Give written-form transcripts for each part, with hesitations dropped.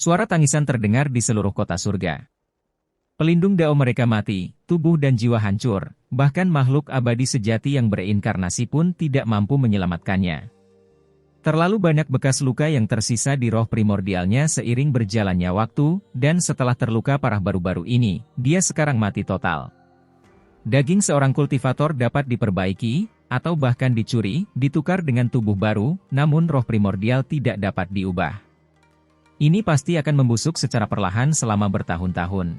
Suara tangisan terdengar di seluruh kota surga. Pelindung Dao mereka mati, tubuh dan jiwa hancur, bahkan makhluk abadi sejati yang bereinkarnasi pun tidak mampu menyelamatkannya. Terlalu banyak bekas luka yang tersisa di roh primordialnya seiring berjalannya waktu, dan setelah terluka parah baru-baru ini, dia sekarang mati total. Daging seorang kultivator dapat diperbaiki, atau bahkan dicuri, ditukar dengan tubuh baru, namun roh primordial tidak dapat diubah. Ini pasti akan membusuk secara perlahan selama bertahun-tahun.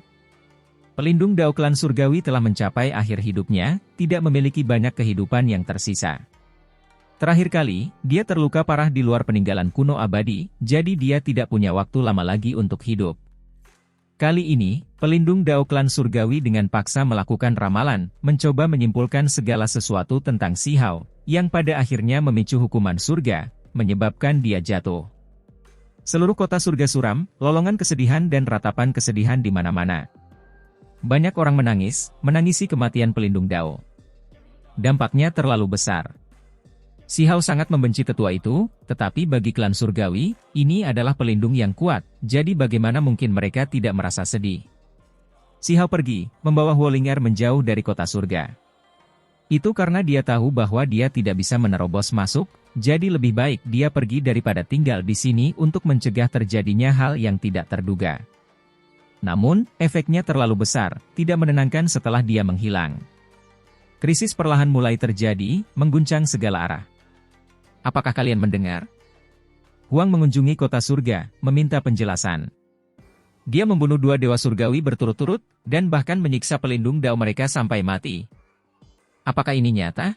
Pelindung Dao klan surgawi telah mencapai akhir hidupnya, tidak memiliki banyak kehidupan yang tersisa. Terakhir kali, dia terluka parah di luar peninggalan kuno abadi, jadi dia tidak punya waktu lama lagi untuk hidup. Kali ini, pelindung Dao klan surgawi dengan paksa melakukan ramalan, mencoba menyimpulkan segala sesuatu tentang Si Hao, yang pada akhirnya memicu hukuman surga, menyebabkan dia jatuh. Seluruh kota surga suram, lolongan kesedihan dan ratapan kesedihan di mana-mana. Banyak orang menangisi kematian pelindung Dao. Dampaknya terlalu besar. Si Hao sangat membenci tetua itu, tetapi bagi klan surgawi, ini adalah pelindung yang kuat, jadi bagaimana mungkin mereka tidak merasa sedih. Si Hao pergi, membawa Huo Ling'er menjauh dari kota surga. Itu karena dia tahu bahwa dia tidak bisa menerobos masuk, jadi lebih baik dia pergi daripada tinggal di sini untuk mencegah terjadinya hal yang tidak terduga. Namun, efeknya terlalu besar, tidak menenangkan setelah dia menghilang. Krisis perlahan mulai terjadi, mengguncang segala arah. Apakah kalian mendengar? Huang mengunjungi kota surga, meminta penjelasan. Dia membunuh 2 dewa surgawi berturut-turut, dan bahkan menyiksa pelindung Dao mereka sampai mati. Apakah ini nyata?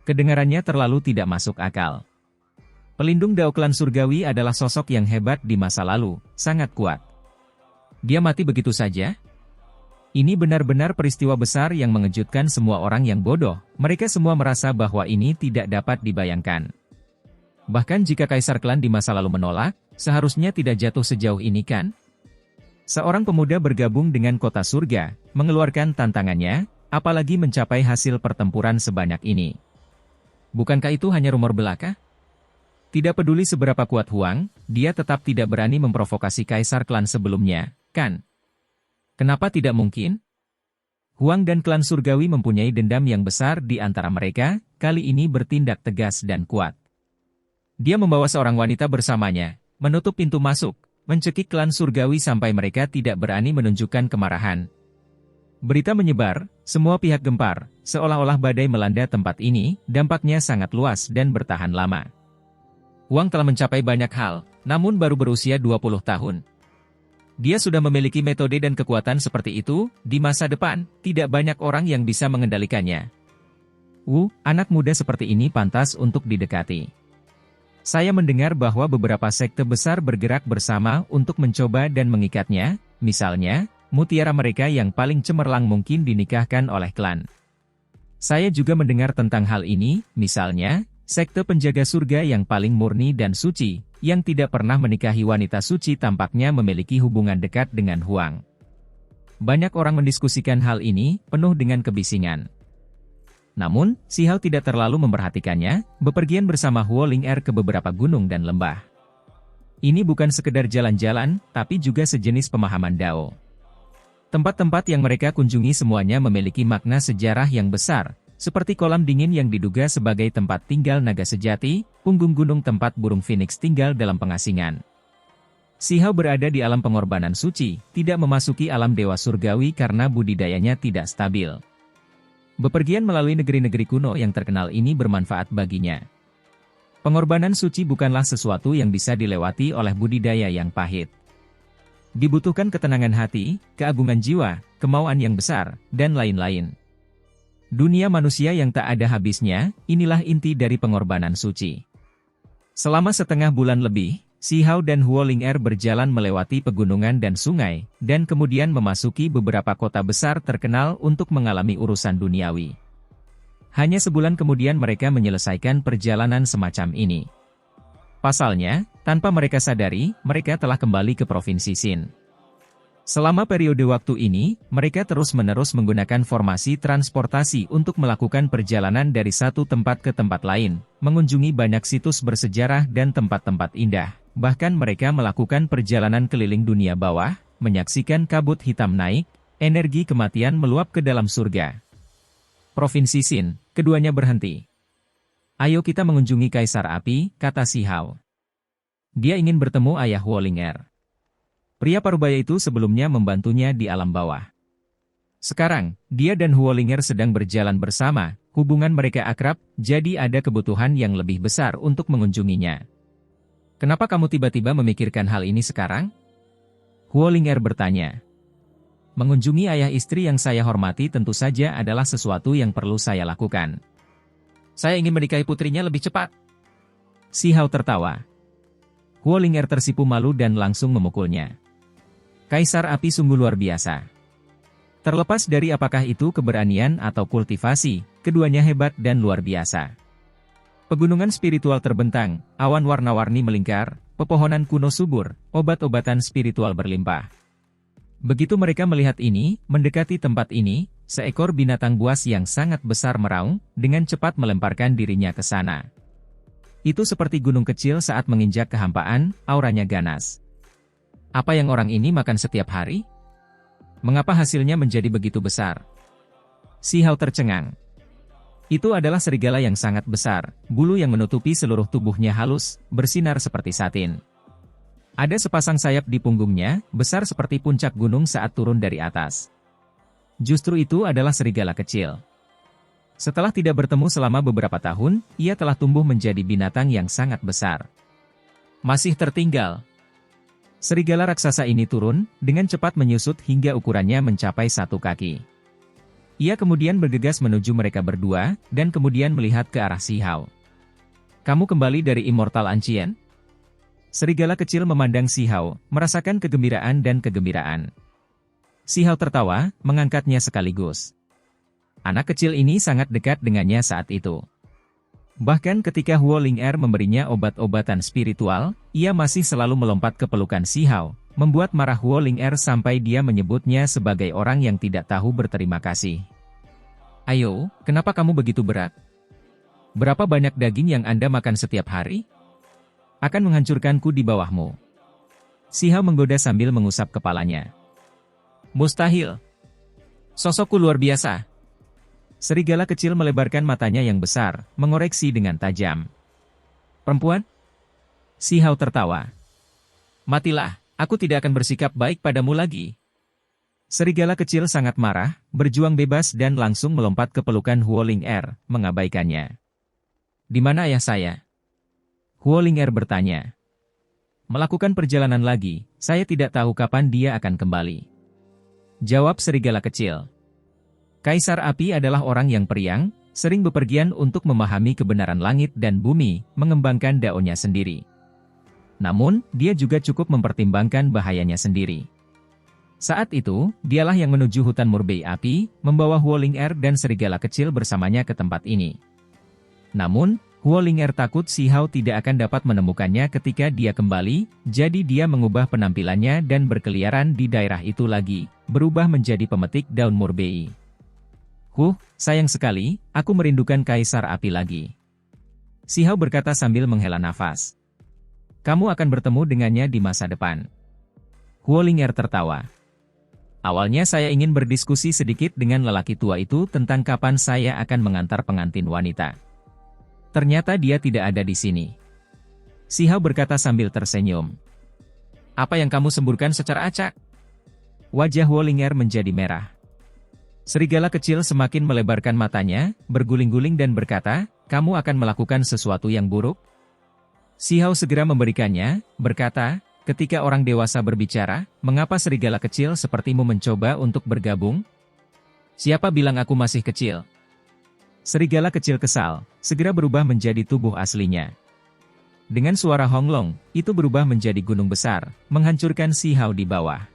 Kedengarannya terlalu tidak masuk akal. Pelindung Dao klan surgawi adalah sosok yang hebat di masa lalu, sangat kuat. Dia mati begitu saja? Ini benar-benar peristiwa besar yang mengejutkan semua orang yang bodoh. Mereka semua merasa bahwa ini tidak dapat dibayangkan. Bahkan jika kaisar klan di masa lalu menolak, seharusnya tidak jatuh sejauh ini kan? Seorang pemuda bergabung dengan kota surga, mengeluarkan tantangannya, apalagi mencapai hasil pertempuran sebanyak ini. Bukankah itu hanya rumor belaka? Tidak peduli seberapa kuat Huang, dia tetap tidak berani memprovokasi kaisar klan sebelumnya. Kan? Kenapa tidak mungkin? Huang dan klan surgawi mempunyai dendam yang besar di antara mereka, kali ini bertindak tegas dan kuat. Dia membawa seorang wanita bersamanya, menutup pintu masuk, mencekik klan surgawi sampai mereka tidak berani menunjukkan kemarahan. Berita menyebar, semua pihak gempar, seolah-olah badai melanda tempat ini, dampaknya sangat luas dan bertahan lama. Huang telah mencapai banyak hal, namun baru berusia 20 tahun. Dia sudah memiliki metode dan kekuatan seperti itu, di masa depan, tidak banyak orang yang bisa mengendalikannya. Anak muda seperti ini pantas untuk didekati. Saya mendengar bahwa beberapa sekte besar bergerak bersama untuk mencoba dan mengikatnya, misalnya, mutiara mereka yang paling cemerlang mungkin dinikahkan oleh klan. Saya juga mendengar tentang hal ini, misalnya, sekte penjaga surga yang paling murni dan suci, yang tidak pernah menikahi wanita suci tampaknya memiliki hubungan dekat dengan Huang. Banyak orang mendiskusikan hal ini, penuh dengan kebisingan. Namun, Si Hao tidak terlalu memperhatikannya, bepergian bersama Huo Ling'er ke beberapa gunung dan lembah. Ini bukan sekedar jalan-jalan, tapi juga sejenis pemahaman Dao. Tempat-tempat yang mereka kunjungi semuanya memiliki makna sejarah yang besar, seperti kolam dingin yang diduga sebagai tempat tinggal naga sejati, punggung gunung tempat burung phoenix tinggal dalam pengasingan. Si Hao berada di alam pengorbanan suci, tidak memasuki alam dewa surgawi karena budidayanya tidak stabil. Bepergian melalui negeri-negeri kuno yang terkenal ini bermanfaat baginya. Pengorbanan suci bukanlah sesuatu yang bisa dilewati oleh budidaya yang pahit. Dibutuhkan ketenangan hati, keagungan jiwa, kemauan yang besar, dan lain-lain. Dunia manusia yang tak ada habisnya, inilah inti dari pengorbanan suci. Selama setengah bulan lebih, Si Hao dan Huo Ling'er berjalan melewati pegunungan dan sungai, dan kemudian memasuki beberapa kota besar terkenal untuk mengalami urusan duniawi. Hanya sebulan kemudian mereka menyelesaikan perjalanan semacam ini. Pasalnya, tanpa mereka sadari, mereka telah kembali ke Provinsi Xin. Selama periode waktu ini, mereka terus-menerus menggunakan formasi transportasi untuk melakukan perjalanan dari satu tempat ke tempat lain, mengunjungi banyak situs bersejarah dan tempat-tempat indah, bahkan mereka melakukan perjalanan keliling dunia bawah, menyaksikan kabut hitam naik, energi kematian meluap ke dalam surga. Provinsi Xin, keduanya berhenti. Ayo kita mengunjungi Kaisar Api, kata Si Hao. Dia ingin bertemu ayah Huolinger. Pria parubaya itu sebelumnya membantunya di alam bawah. Sekarang, dia dan Huolinger sedang berjalan bersama, hubungan mereka akrab, jadi ada kebutuhan yang lebih besar untuk mengunjunginya. Kenapa kamu tiba-tiba memikirkan hal ini sekarang? Huolinger bertanya. Mengunjungi ayah istri yang saya hormati tentu saja adalah sesuatu yang perlu saya lakukan. Saya ingin menikahi putrinya lebih cepat. Si Hao tertawa. Huolinger tersipu malu dan langsung memukulnya. Kaisar Api sungguh luar biasa. Terlepas dari apakah itu keberanian atau kultivasi, keduanya hebat dan luar biasa. Pegunungan spiritual terbentang, awan warna-warni melingkar, pepohonan kuno subur, obat-obatan spiritual berlimpah. Begitu mereka melihat ini, mendekati tempat ini, seekor binatang buas yang sangat besar meraung, dengan cepat melemparkan dirinya ke sana. Itu seperti gunung kecil saat menginjak kehampaan, auranya ganas. Apa yang orang ini makan setiap hari? Mengapa hasilnya menjadi begitu besar? Si Hao tercengang. Itu adalah serigala yang sangat besar, bulu yang menutupi seluruh tubuhnya halus, bersinar seperti satin. Ada sepasang sayap di punggungnya, besar seperti puncak gunung saat turun dari atas. Justru itu adalah serigala kecil. Setelah tidak bertemu selama beberapa tahun, ia telah tumbuh menjadi binatang yang sangat besar. Masih tertinggal. Serigala raksasa ini turun, dengan cepat menyusut hingga ukurannya mencapai 1 kaki. Ia kemudian bergegas menuju mereka berdua, dan kemudian melihat ke arah Si Hao. Kamu kembali dari Immortal Ancient? Serigala kecil memandang Si Hao, merasakan kegembiraan dan kegembiraan. Si Hao tertawa, mengangkatnya sekaligus. Anak kecil ini sangat dekat dengannya saat itu. Bahkan ketika Huolinger memberinya obat-obatan spiritual, ia masih selalu melompat ke pelukan Si Hao, membuat marah Huolinger sampai dia menyebutnya sebagai orang yang tidak tahu berterima kasih. Ayo, kenapa kamu begitu berat? Berapa banyak daging yang Anda makan setiap hari? Akan menghancurkanku di bawahmu. Si Hao menggoda sambil mengusap kepalanya. Mustahil. Sosokku luar biasa. Serigala kecil melebarkan matanya yang besar, mengoreksi dengan tajam. Perempuan? Si Hao tertawa. Matilah, aku tidak akan bersikap baik padamu lagi. Serigala kecil sangat marah, berjuang bebas dan langsung melompat ke pelukan Huolinger, mengabaikannya. Di mana ayah saya? Huolinger bertanya. Melakukan perjalanan lagi, saya tidak tahu kapan dia akan kembali. Jawab serigala kecil. Kaisar Api adalah orang yang periang, sering bepergian untuk memahami kebenaran langit dan bumi, mengembangkan daunnya sendiri. Namun, dia juga cukup mempertimbangkan bahayanya sendiri. Saat itu, dialah yang menuju hutan Murbei Api, membawa Huolinger dan serigala kecil bersamanya ke tempat ini. Namun, Huolinger takut Si Hao tidak akan dapat menemukannya ketika dia kembali, jadi dia mengubah penampilannya dan berkeliaran di daerah itu lagi, berubah menjadi pemetik daun Murbei. Sayang sekali, aku merindukan Kaisar Api lagi. Si Hao berkata sambil menghela nafas. Kamu akan bertemu dengannya di masa depan. Huolinger tertawa. Awalnya saya ingin berdiskusi sedikit dengan lelaki tua itu tentang kapan saya akan mengantar pengantin wanita. Ternyata dia tidak ada di sini. Si Hao berkata sambil tersenyum. Apa yang kamu semburkan secara acak? Wajah Huolinger menjadi merah. Serigala kecil semakin melebarkan matanya, berguling-guling dan berkata, kamu akan melakukan sesuatu yang buruk? Si Hao segera memberikannya, berkata, ketika orang dewasa berbicara, mengapa serigala kecil sepertimu mencoba untuk bergabung? Siapa bilang aku masih kecil? Serigala kecil kesal, segera berubah menjadi tubuh aslinya. Dengan suara honglong, itu berubah menjadi gunung besar, menghancurkan Si Hao di bawah.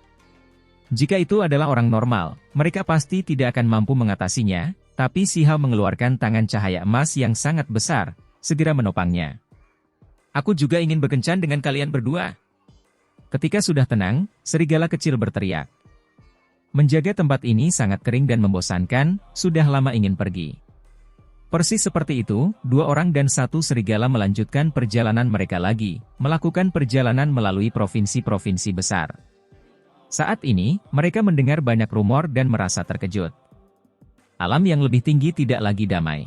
Jika itu adalah orang normal, mereka pasti tidak akan mampu mengatasinya, tapi Si Hao mengeluarkan tangan cahaya emas yang sangat besar, segera menopangnya. Aku juga ingin berkencan dengan kalian berdua. Ketika sudah tenang, serigala kecil berteriak. Menjaga tempat ini sangat kering dan membosankan, sudah lama ingin pergi. Persis seperti itu, 2 orang dan 1 serigala melanjutkan perjalanan mereka lagi, melakukan perjalanan melalui provinsi-provinsi besar. Saat ini, mereka mendengar banyak rumor dan merasa terkejut. Alam yang lebih tinggi tidak lagi damai.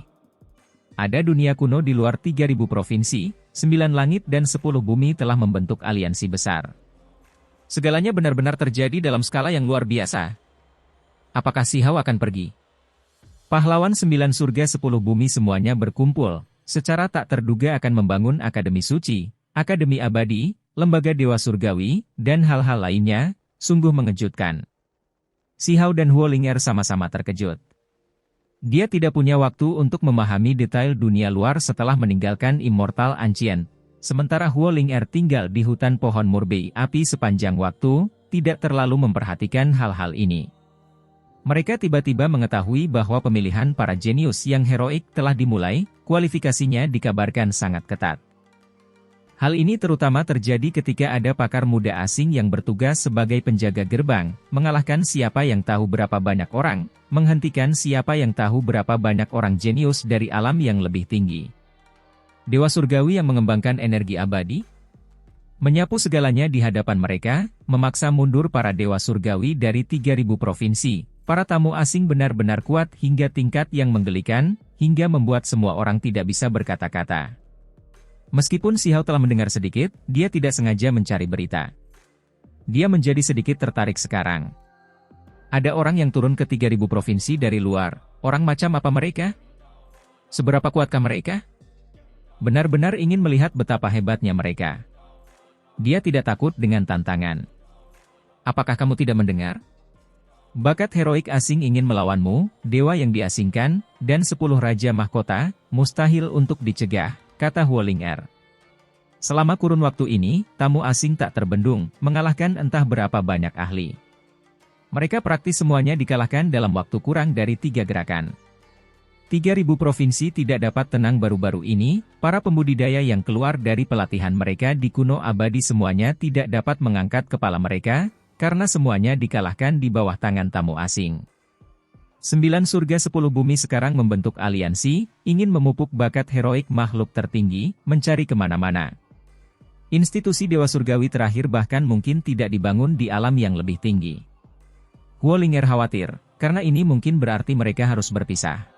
Ada dunia kuno di luar 3.000 provinsi, 9 langit dan 10 bumi telah membentuk aliansi besar. Segalanya benar-benar terjadi dalam skala yang luar biasa. Apakah Si Hao akan pergi? Pahlawan 9 surga 10 bumi semuanya berkumpul, secara tak terduga akan membangun Akademi Suci, Akademi Abadi, Lembaga Dewa Surgawi, dan hal-hal lainnya, sungguh mengejutkan. Si Hao dan Huo Ling'er sama-sama terkejut. Dia tidak punya waktu untuk memahami detail dunia luar setelah meninggalkan Immortal Ancient, sementara Huo Ling'er tinggal di hutan pohon murbei api sepanjang waktu, tidak terlalu memperhatikan hal-hal ini. Mereka tiba-tiba mengetahui bahwa pemilihan para jenius yang heroik telah dimulai, kualifikasinya dikabarkan sangat ketat. Hal ini terutama terjadi ketika ada pakar muda asing yang bertugas sebagai penjaga gerbang, mengalahkan siapa yang tahu berapa banyak orang, menghentikan siapa yang tahu berapa banyak orang jenius dari alam yang lebih tinggi. Dewa Surgawi yang mengembangkan energi abadi, menyapu segalanya di hadapan mereka, memaksa mundur para Dewa Surgawi dari 3.000 provinsi. Para tamu asing benar-benar kuat hingga tingkat yang menggelikan, hingga membuat semua orang tidak bisa berkata-kata. Meskipun Si Hao telah mendengar sedikit, dia tidak sengaja mencari berita. Dia menjadi sedikit tertarik sekarang. Ada orang yang turun ke 3.000 provinsi dari luar, orang macam apa mereka? Seberapa kuatkah mereka? Benar-benar ingin melihat betapa hebatnya mereka. Dia tidak takut dengan tantangan. Apakah kamu tidak mendengar? Bakat heroik asing ingin melawanmu, dewa yang diasingkan, dan 10 raja mahkota, mustahil untuk dicegah, kata Huo Ling'er. Selama kurun waktu ini, tamu asing tak terbendung, mengalahkan entah berapa banyak ahli. Mereka praktis semuanya dikalahkan dalam waktu kurang dari 3 gerakan. 3.000 provinsi tidak dapat tenang baru-baru ini, para pembudidaya yang keluar dari pelatihan mereka di Kuno Abadi semuanya tidak dapat mengangkat kepala mereka, karena semuanya dikalahkan di bawah tangan tamu asing. 9 surga 10 bumi sekarang membentuk aliansi, ingin memupuk bakat heroik makhluk tertinggi, mencari kemana-mana. Institusi Dewa Surgawi terakhir bahkan mungkin tidak dibangun di alam yang lebih tinggi. Huo Ling'er khawatir, karena ini mungkin berarti mereka harus berpisah.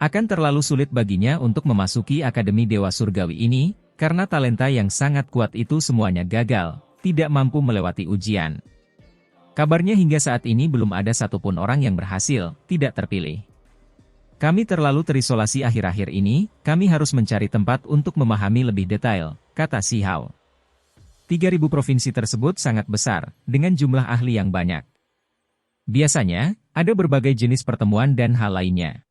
Akan terlalu sulit baginya untuk memasuki Akademi Dewa Surgawi ini, karena talenta yang sangat kuat itu semuanya gagal, tidak mampu melewati ujian. Kabarnya hingga saat ini belum ada satupun orang yang berhasil, tidak terpilih. Kami terlalu terisolasi akhir-akhir ini, kami harus mencari tempat untuk memahami lebih detail, kata Si Hao. 3.000 provinsi tersebut sangat besar, dengan jumlah ahli yang banyak. Biasanya, ada berbagai jenis pertemuan dan hal lainnya.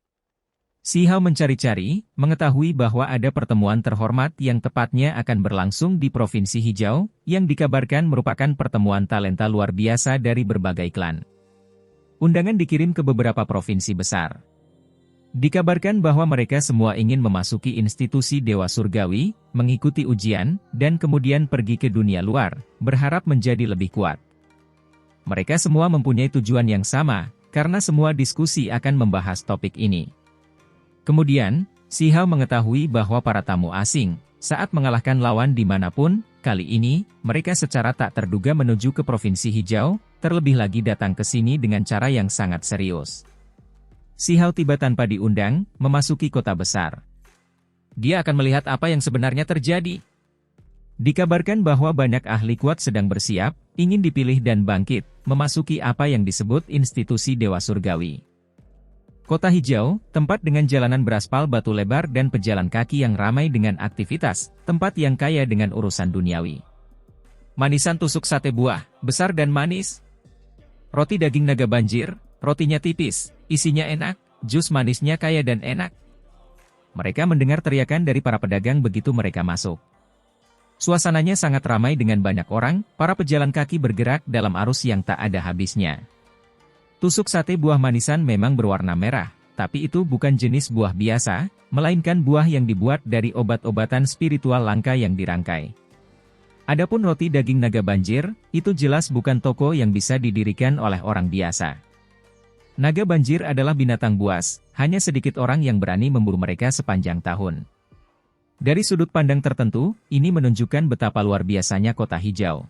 Si Hao mencari-cari, mengetahui bahwa ada pertemuan terhormat yang tepatnya akan berlangsung di Provinsi Hijau, yang dikabarkan merupakan pertemuan talenta luar biasa dari berbagai klan. Undangan dikirim ke beberapa provinsi besar. Dikabarkan bahwa mereka semua ingin memasuki institusi Dewa Surgawi, mengikuti ujian, dan kemudian pergi ke dunia luar, berharap menjadi lebih kuat. Mereka semua mempunyai tujuan yang sama, karena semua diskusi akan membahas topik ini. Kemudian, Si Hao mengetahui bahwa para tamu asing, saat mengalahkan lawan dimanapun, kali ini, mereka secara tak terduga menuju ke Provinsi Hijau, terlebih lagi datang ke sini dengan cara yang sangat serius. Si Hao tiba tanpa diundang, memasuki kota besar. Dia akan melihat apa yang sebenarnya terjadi. Dikabarkan bahwa banyak ahli kuat sedang bersiap, ingin dipilih dan bangkit, memasuki apa yang disebut institusi Dewa Surgawi. Kota Hijau, tempat dengan jalanan beraspal batu lebar dan pejalan kaki yang ramai dengan aktivitas, tempat yang kaya dengan urusan duniawi. Manisan tusuk sate buah, besar dan manis. Roti daging naga banjir, rotinya tipis, isinya enak, jus manisnya kaya dan enak. Mereka mendengar teriakan dari para pedagang begitu mereka masuk. Suasananya sangat ramai dengan banyak orang, para pejalan kaki bergerak dalam arus yang tak ada habisnya. Tusuk sate buah manisan memang berwarna merah, tapi itu bukan jenis buah biasa, melainkan buah yang dibuat dari obat-obatan spiritual langka yang dirangkai. Adapun roti daging naga banjir, itu jelas bukan toko yang bisa didirikan oleh orang biasa. Naga banjir adalah binatang buas, hanya sedikit orang yang berani memburu mereka sepanjang tahun. Dari sudut pandang tertentu, ini menunjukkan betapa luar biasanya kota hijau.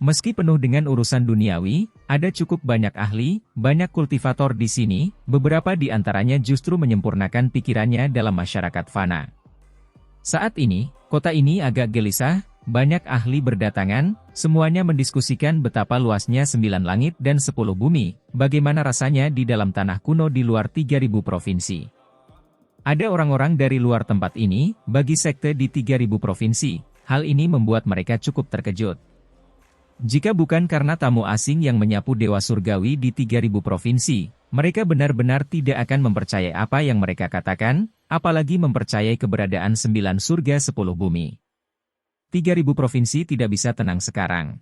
Meski penuh dengan urusan duniawi, ada cukup banyak ahli, banyak kultivator di sini, beberapa di antaranya justru menyempurnakan pikirannya dalam masyarakat fana. Saat ini, kota ini agak gelisah, banyak ahli berdatangan, semuanya mendiskusikan betapa luasnya 9 langit dan 10 bumi, bagaimana rasanya di dalam tanah kuno di luar 3.000 provinsi. Ada orang-orang dari luar tempat ini, bagi sekte di 3.000 provinsi, hal ini membuat mereka cukup terkejut. Jika bukan karena tamu asing yang menyapu dewa surgawi di 3.000 provinsi, mereka benar-benar tidak akan mempercayai apa yang mereka katakan, apalagi mempercayai keberadaan 9 surga 10 bumi. 3.000 provinsi tidak bisa tenang sekarang.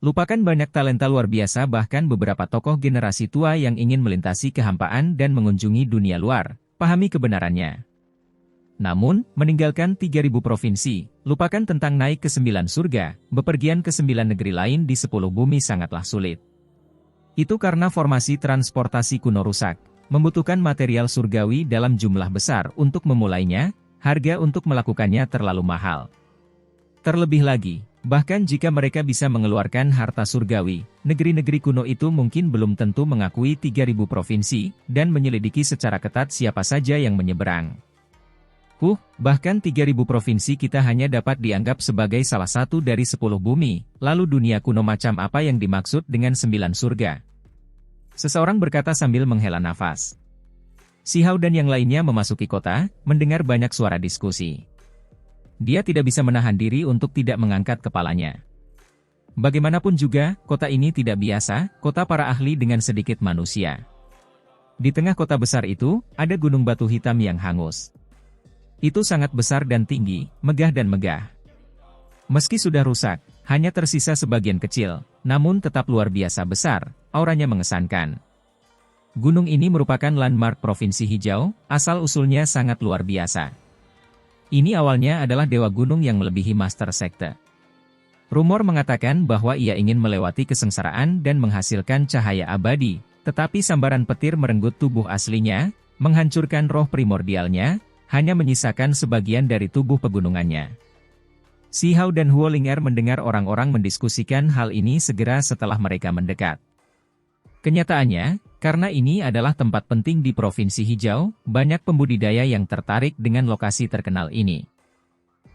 Lupakan banyak talenta luar biasa, bahkan beberapa tokoh generasi tua yang ingin melintasi kehampaan dan mengunjungi dunia luar, pahami kebenarannya. Namun, meninggalkan 3.000 provinsi, lupakan tentang naik ke 9 surga, bepergian ke 9 negeri lain di 10 bumi sangatlah sulit. Itu karena formasi transportasi kuno rusak, membutuhkan material surgawi dalam jumlah besar untuk memulainya, harga untuk melakukannya terlalu mahal. Terlebih lagi, bahkan jika mereka bisa mengeluarkan harta surgawi, negeri-negeri kuno itu mungkin belum tentu mengakui 3.000 provinsi, dan menyelidiki secara ketat siapa saja yang menyeberang. Bahkan 3.000 provinsi kita hanya dapat dianggap sebagai salah satu dari 10 bumi, lalu dunia kuno macam apa yang dimaksud dengan 9 surga? Seseorang berkata sambil menghela nafas. Si Hao dan yang lainnya memasuki kota, mendengar banyak suara diskusi. Dia tidak bisa menahan diri untuk tidak mengangkat kepalanya. Bagaimanapun juga, kota ini tidak biasa, kota para ahli dengan sedikit manusia. Di tengah kota besar itu, ada gunung batu hitam yang hangus. Itu sangat besar dan tinggi, megah dan megah. Meski sudah rusak, hanya tersisa sebagian kecil, namun tetap luar biasa besar, auranya mengesankan. Gunung ini merupakan landmark provinsi hijau, asal-usulnya sangat luar biasa. Ini awalnya adalah dewa gunung yang melebihi master sekte. Rumor mengatakan bahwa ia ingin melewati kesengsaraan dan menghasilkan cahaya abadi, tetapi sambaran petir merenggut tubuh aslinya, menghancurkan roh primordialnya, hanya menyisakan sebagian dari tubuh pegunungannya. Si Hao dan Huo Ling'er mendengar orang-orang mendiskusikan hal ini segera setelah mereka mendekat. Kenyataannya, karena ini adalah tempat penting di Provinsi Hijau, banyak pembudidaya yang tertarik dengan lokasi terkenal ini.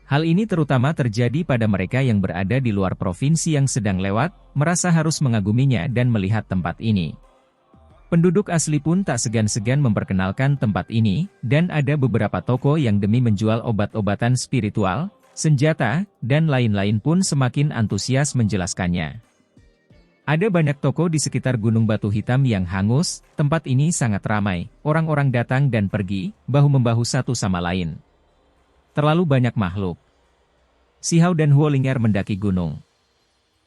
Hal ini terutama terjadi pada mereka yang berada di luar provinsi yang sedang lewat, merasa harus mengaguminya dan melihat tempat ini. Penduduk asli pun tak segan-segan memperkenalkan tempat ini, dan ada beberapa toko yang demi menjual obat-obatan spiritual, senjata, dan lain-lain pun semakin antusias menjelaskannya. Ada banyak toko di sekitar Gunung Batu Hitam yang hangus, tempat ini sangat ramai, orang-orang datang dan pergi, bahu-membahu satu sama lain. Terlalu banyak makhluk. Si Hao dan Huo Ling'er mendaki gunung.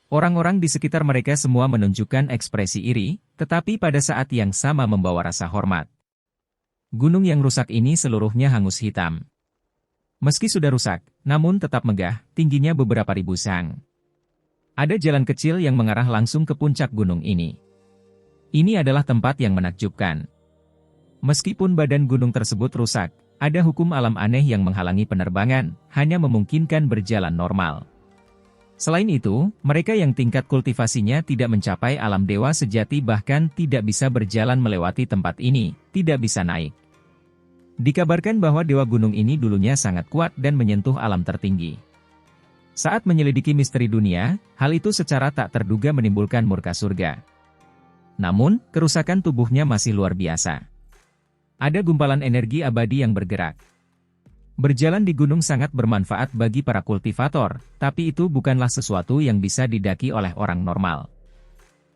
Orang-orang di sekitar mereka semua menunjukkan ekspresi iri, tetapi pada saat yang sama membawa rasa hormat. Gunung yang rusak ini seluruhnya hangus hitam. Meski sudah rusak, namun tetap megah, tingginya beberapa ribu sang. Ada jalan kecil yang mengarah langsung ke puncak gunung ini. Ini adalah tempat yang menakjubkan. Meskipun badan gunung tersebut rusak, ada hukum alam aneh yang menghalangi penerbangan, hanya memungkinkan berjalan normal. Selain itu, mereka yang tingkat kultivasinya tidak mencapai alam dewa sejati bahkan tidak bisa berjalan melewati tempat ini, tidak bisa naik. Dikabarkan bahwa dewa gunung ini dulunya sangat kuat dan menyentuh alam tertinggi. Saat menyelidiki misteri dunia, hal itu secara tak terduga menimbulkan murka surga. Namun, kerusakan tubuhnya masih luar biasa. Ada gumpalan energi abadi yang bergerak. Berjalan di gunung sangat bermanfaat bagi para kultivator, tapi itu bukanlah sesuatu yang bisa didaki oleh orang normal.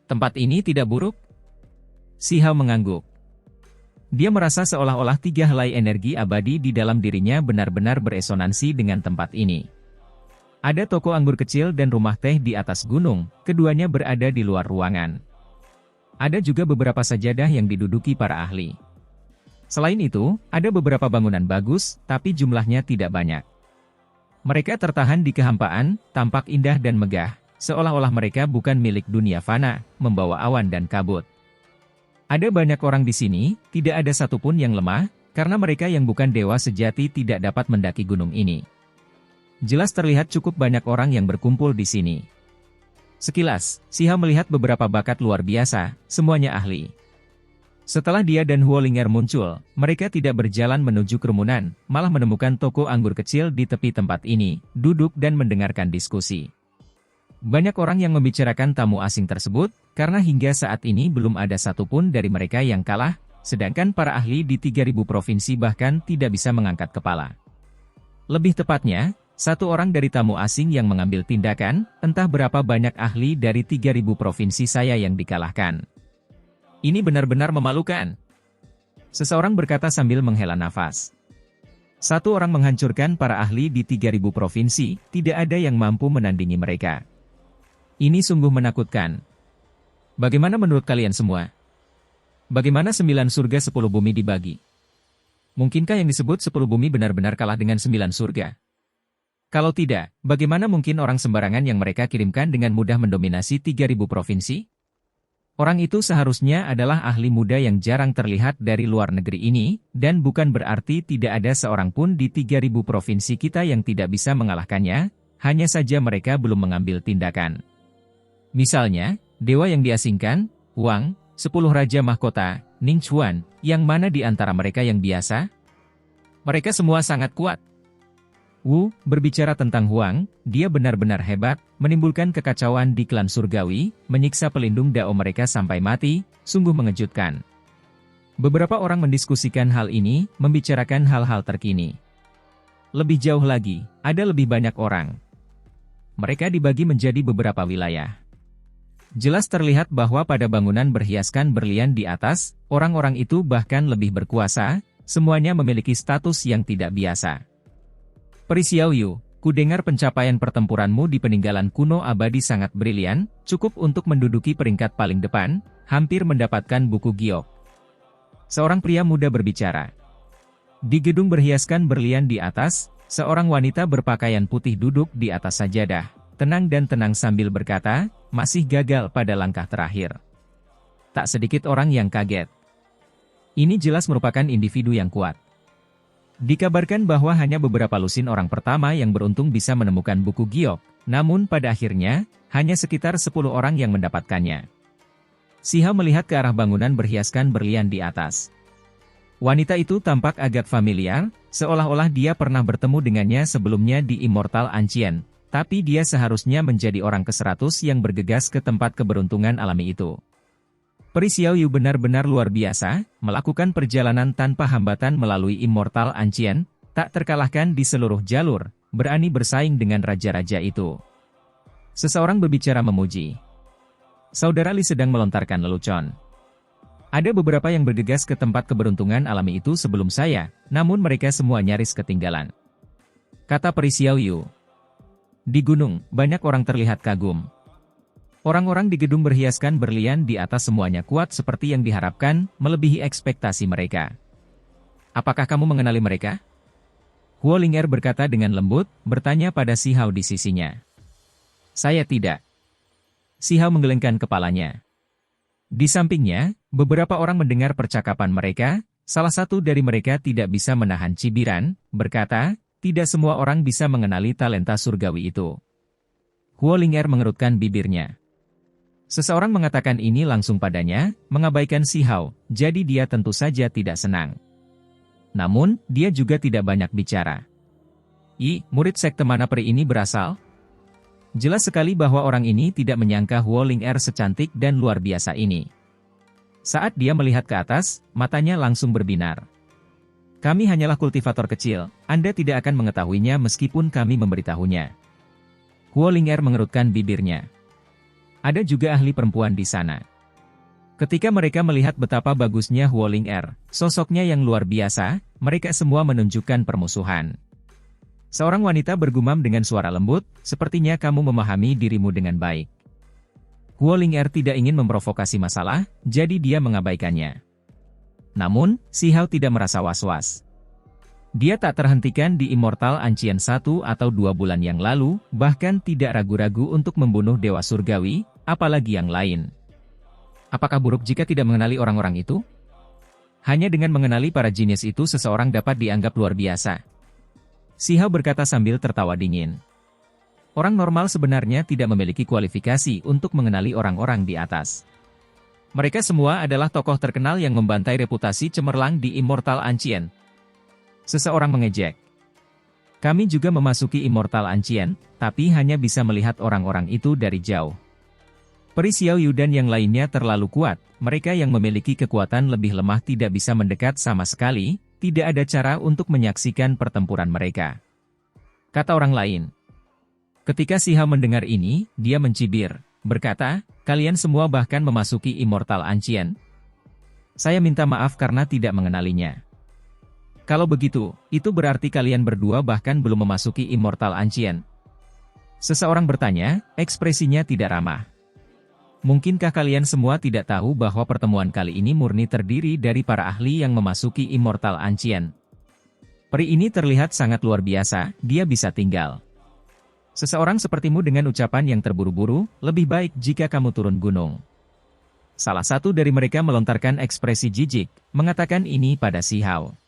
Tempat ini tidak buruk? Si Hao mengangguk. Dia merasa seolah-olah 3 helai energi abadi di dalam dirinya benar-benar beresonansi dengan tempat ini. Ada toko anggur kecil dan rumah teh di atas gunung, keduanya berada di luar ruangan. Ada juga beberapa sajadah yang diduduki para ahli. Selain itu, ada beberapa bangunan bagus, tapi jumlahnya tidak banyak. Mereka tertahan di kehampaan, tampak indah dan megah, seolah-olah mereka bukan milik dunia fana, membawa awan dan kabut. Ada banyak orang di sini, tidak ada satupun yang lemah, karena mereka yang bukan dewa sejati tidak dapat mendaki gunung ini. Jelas terlihat cukup banyak orang yang berkumpul di sini. Sekilas, Xiao melihat beberapa bakat luar biasa, semuanya ahli. Setelah dia dan Huolinger muncul, mereka tidak berjalan menuju kerumunan, malah menemukan toko anggur kecil di tepi tempat ini, duduk dan mendengarkan diskusi. Banyak orang yang membicarakan tamu asing tersebut, karena hingga saat ini belum ada satupun dari mereka yang kalah, sedangkan para ahli di 3000 provinsi bahkan tidak bisa mengangkat kepala. Lebih tepatnya, satu orang dari tamu asing yang mengambil tindakan, entah berapa banyak ahli dari 3000 provinsi saya yang dikalahkan. Ini benar-benar memalukan. Seseorang berkata sambil menghela nafas. Satu orang menghancurkan para ahli di 3000 provinsi, tidak ada yang mampu menandingi mereka. Ini sungguh menakutkan. Bagaimana menurut kalian semua? Bagaimana 9 surga 10 bumi dibagi? Mungkinkah yang disebut 10 bumi benar-benar kalah dengan 9 surga? Kalau tidak, bagaimana mungkin orang sembarangan yang mereka kirimkan dengan mudah mendominasi 3000 provinsi? Orang itu seharusnya adalah ahli muda yang jarang terlihat dari luar negeri ini, dan bukan berarti tidak ada seorang pun di 3000 provinsi kita yang tidak bisa mengalahkannya, hanya saja mereka belum mengambil tindakan. Misalnya, dewa yang diasingkan, Wang, 10 Raja Mahkota, Ning Chuan, yang mana di antara mereka yang biasa? Mereka semua sangat kuat. Wu, berbicara tentang Huang, dia benar-benar hebat, menimbulkan kekacauan di klan surgawi, menyiksa pelindung Dao mereka sampai mati, sungguh mengejutkan. Beberapa orang mendiskusikan hal ini, membicarakan hal-hal terkini. Lebih jauh lagi, ada lebih banyak orang. Mereka dibagi menjadi beberapa wilayah. Jelas terlihat bahwa pada bangunan berhiaskan berlian di atas, orang-orang itu bahkan lebih berkuasa, semuanya memiliki status yang tidak biasa. Peri Xiao Yu, ku dengar pencapaian pertempuranmu di peninggalan kuno abadi sangat brilian, cukup untuk menduduki peringkat paling depan, hampir mendapatkan buku giok. Seorang pria muda berbicara. Di gedung berhiaskan berlian di atas, seorang wanita berpakaian putih duduk di atas sajadah, tenang dan tenang sambil berkata, masih gagal pada langkah terakhir. Tak sedikit orang yang kaget. Ini jelas merupakan individu yang kuat. Dikabarkan bahwa hanya beberapa lusin orang pertama yang beruntung bisa menemukan buku giok, namun pada akhirnya, hanya sekitar 10 orang yang mendapatkannya. Xiao melihat ke arah bangunan berhiaskan berlian di atas. Wanita itu tampak agak familiar, seolah-olah dia pernah bertemu dengannya sebelumnya di Immortal Ancient, tapi dia seharusnya menjadi orang ke-100 yang bergegas ke tempat keberuntungan alami itu. Peri Xiao Yu benar-benar luar biasa, melakukan perjalanan tanpa hambatan melalui Immortal Ancient, tak terkalahkan di seluruh jalur, berani bersaing dengan raja-raja itu. Seseorang berbicara memuji. Saudara Li sedang melontarkan lelucon. Ada beberapa yang bergegas ke tempat keberuntungan alami itu sebelum saya, namun mereka semua nyaris ketinggalan. Kata Peri Xiao Yu. Di gunung, banyak orang terlihat kagum. Orang-orang di gedung berhiaskan berlian di atas semuanya kuat seperti yang diharapkan, melebihi ekspektasi mereka. Apakah kamu mengenali mereka? Huolinger berkata dengan lembut, bertanya pada Xiao di sisinya. Saya tidak. Xiao menggelengkan kepalanya. Di sampingnya, beberapa orang mendengar percakapan mereka, salah satu dari mereka tidak bisa menahan cibiran, berkata, tidak semua orang bisa mengenali talenta surgawi itu. Huolinger mengerutkan bibirnya. Seseorang mengatakan ini langsung padanya, mengabaikan Xiao, jadi dia tentu saja tidak senang. Namun, dia juga tidak banyak bicara. Murid sekte mana peri ini berasal? Jelas sekali bahwa orang ini tidak menyangka Huolinger secantik dan luar biasa ini. Saat dia melihat ke atas, matanya langsung berbinar. Kami hanyalah kultivator kecil, Anda tidak akan mengetahuinya meskipun kami memberitahunya. Huolinger mengerutkan bibirnya. Ada juga ahli perempuan di sana. Ketika mereka melihat betapa bagusnya Huolinger, sosoknya yang luar biasa, mereka semua menunjukkan permusuhan. Seorang wanita bergumam dengan suara lembut, sepertinya kamu memahami dirimu dengan baik. Huolinger tidak ingin memprovokasi masalah, jadi dia mengabaikannya. Namun, Xiao tidak merasa was-was. Dia tak terhentikan di Immortal Ancient 1 atau 2 bulan yang lalu, bahkan tidak ragu-ragu untuk membunuh Dewa Surgawi, apalagi yang lain. Apakah buruk jika tidak mengenali orang-orang itu? Hanya dengan mengenali para jenius itu seseorang dapat dianggap luar biasa. Si Hao berkata sambil tertawa dingin. Orang normal sebenarnya tidak memiliki kualifikasi untuk mengenali orang-orang di atas. Mereka semua adalah tokoh terkenal yang membantai reputasi cemerlang di Immortal Ancient. Seseorang mengejek. Kami juga memasuki Immortal Ancient, tapi hanya bisa melihat orang-orang itu dari jauh. Peri Xiao Yu dan yang lainnya terlalu kuat, mereka yang memiliki kekuatan lebih lemah tidak bisa mendekat sama sekali, tidak ada cara untuk menyaksikan pertempuran mereka. Kata orang lain. Ketika Si Hao mendengar ini, dia mencibir, berkata, kalian semua bahkan memasuki Immortal Ancient. Saya minta maaf karena tidak mengenalinya. Kalau begitu, itu berarti kalian berdua bahkan belum memasuki Immortal Ancient. Seseorang bertanya, ekspresinya tidak ramah. Mungkinkah kalian semua tidak tahu bahwa pertemuan kali ini murni terdiri dari para ahli yang memasuki Immortal Ancient? Peri ini terlihat sangat luar biasa, dia bisa tinggal. Seseorang sepertimu dengan ucapan yang terburu-buru, lebih baik jika kamu turun gunung. Salah satu dari mereka melontarkan ekspresi jijik, mengatakan ini pada Si Hao.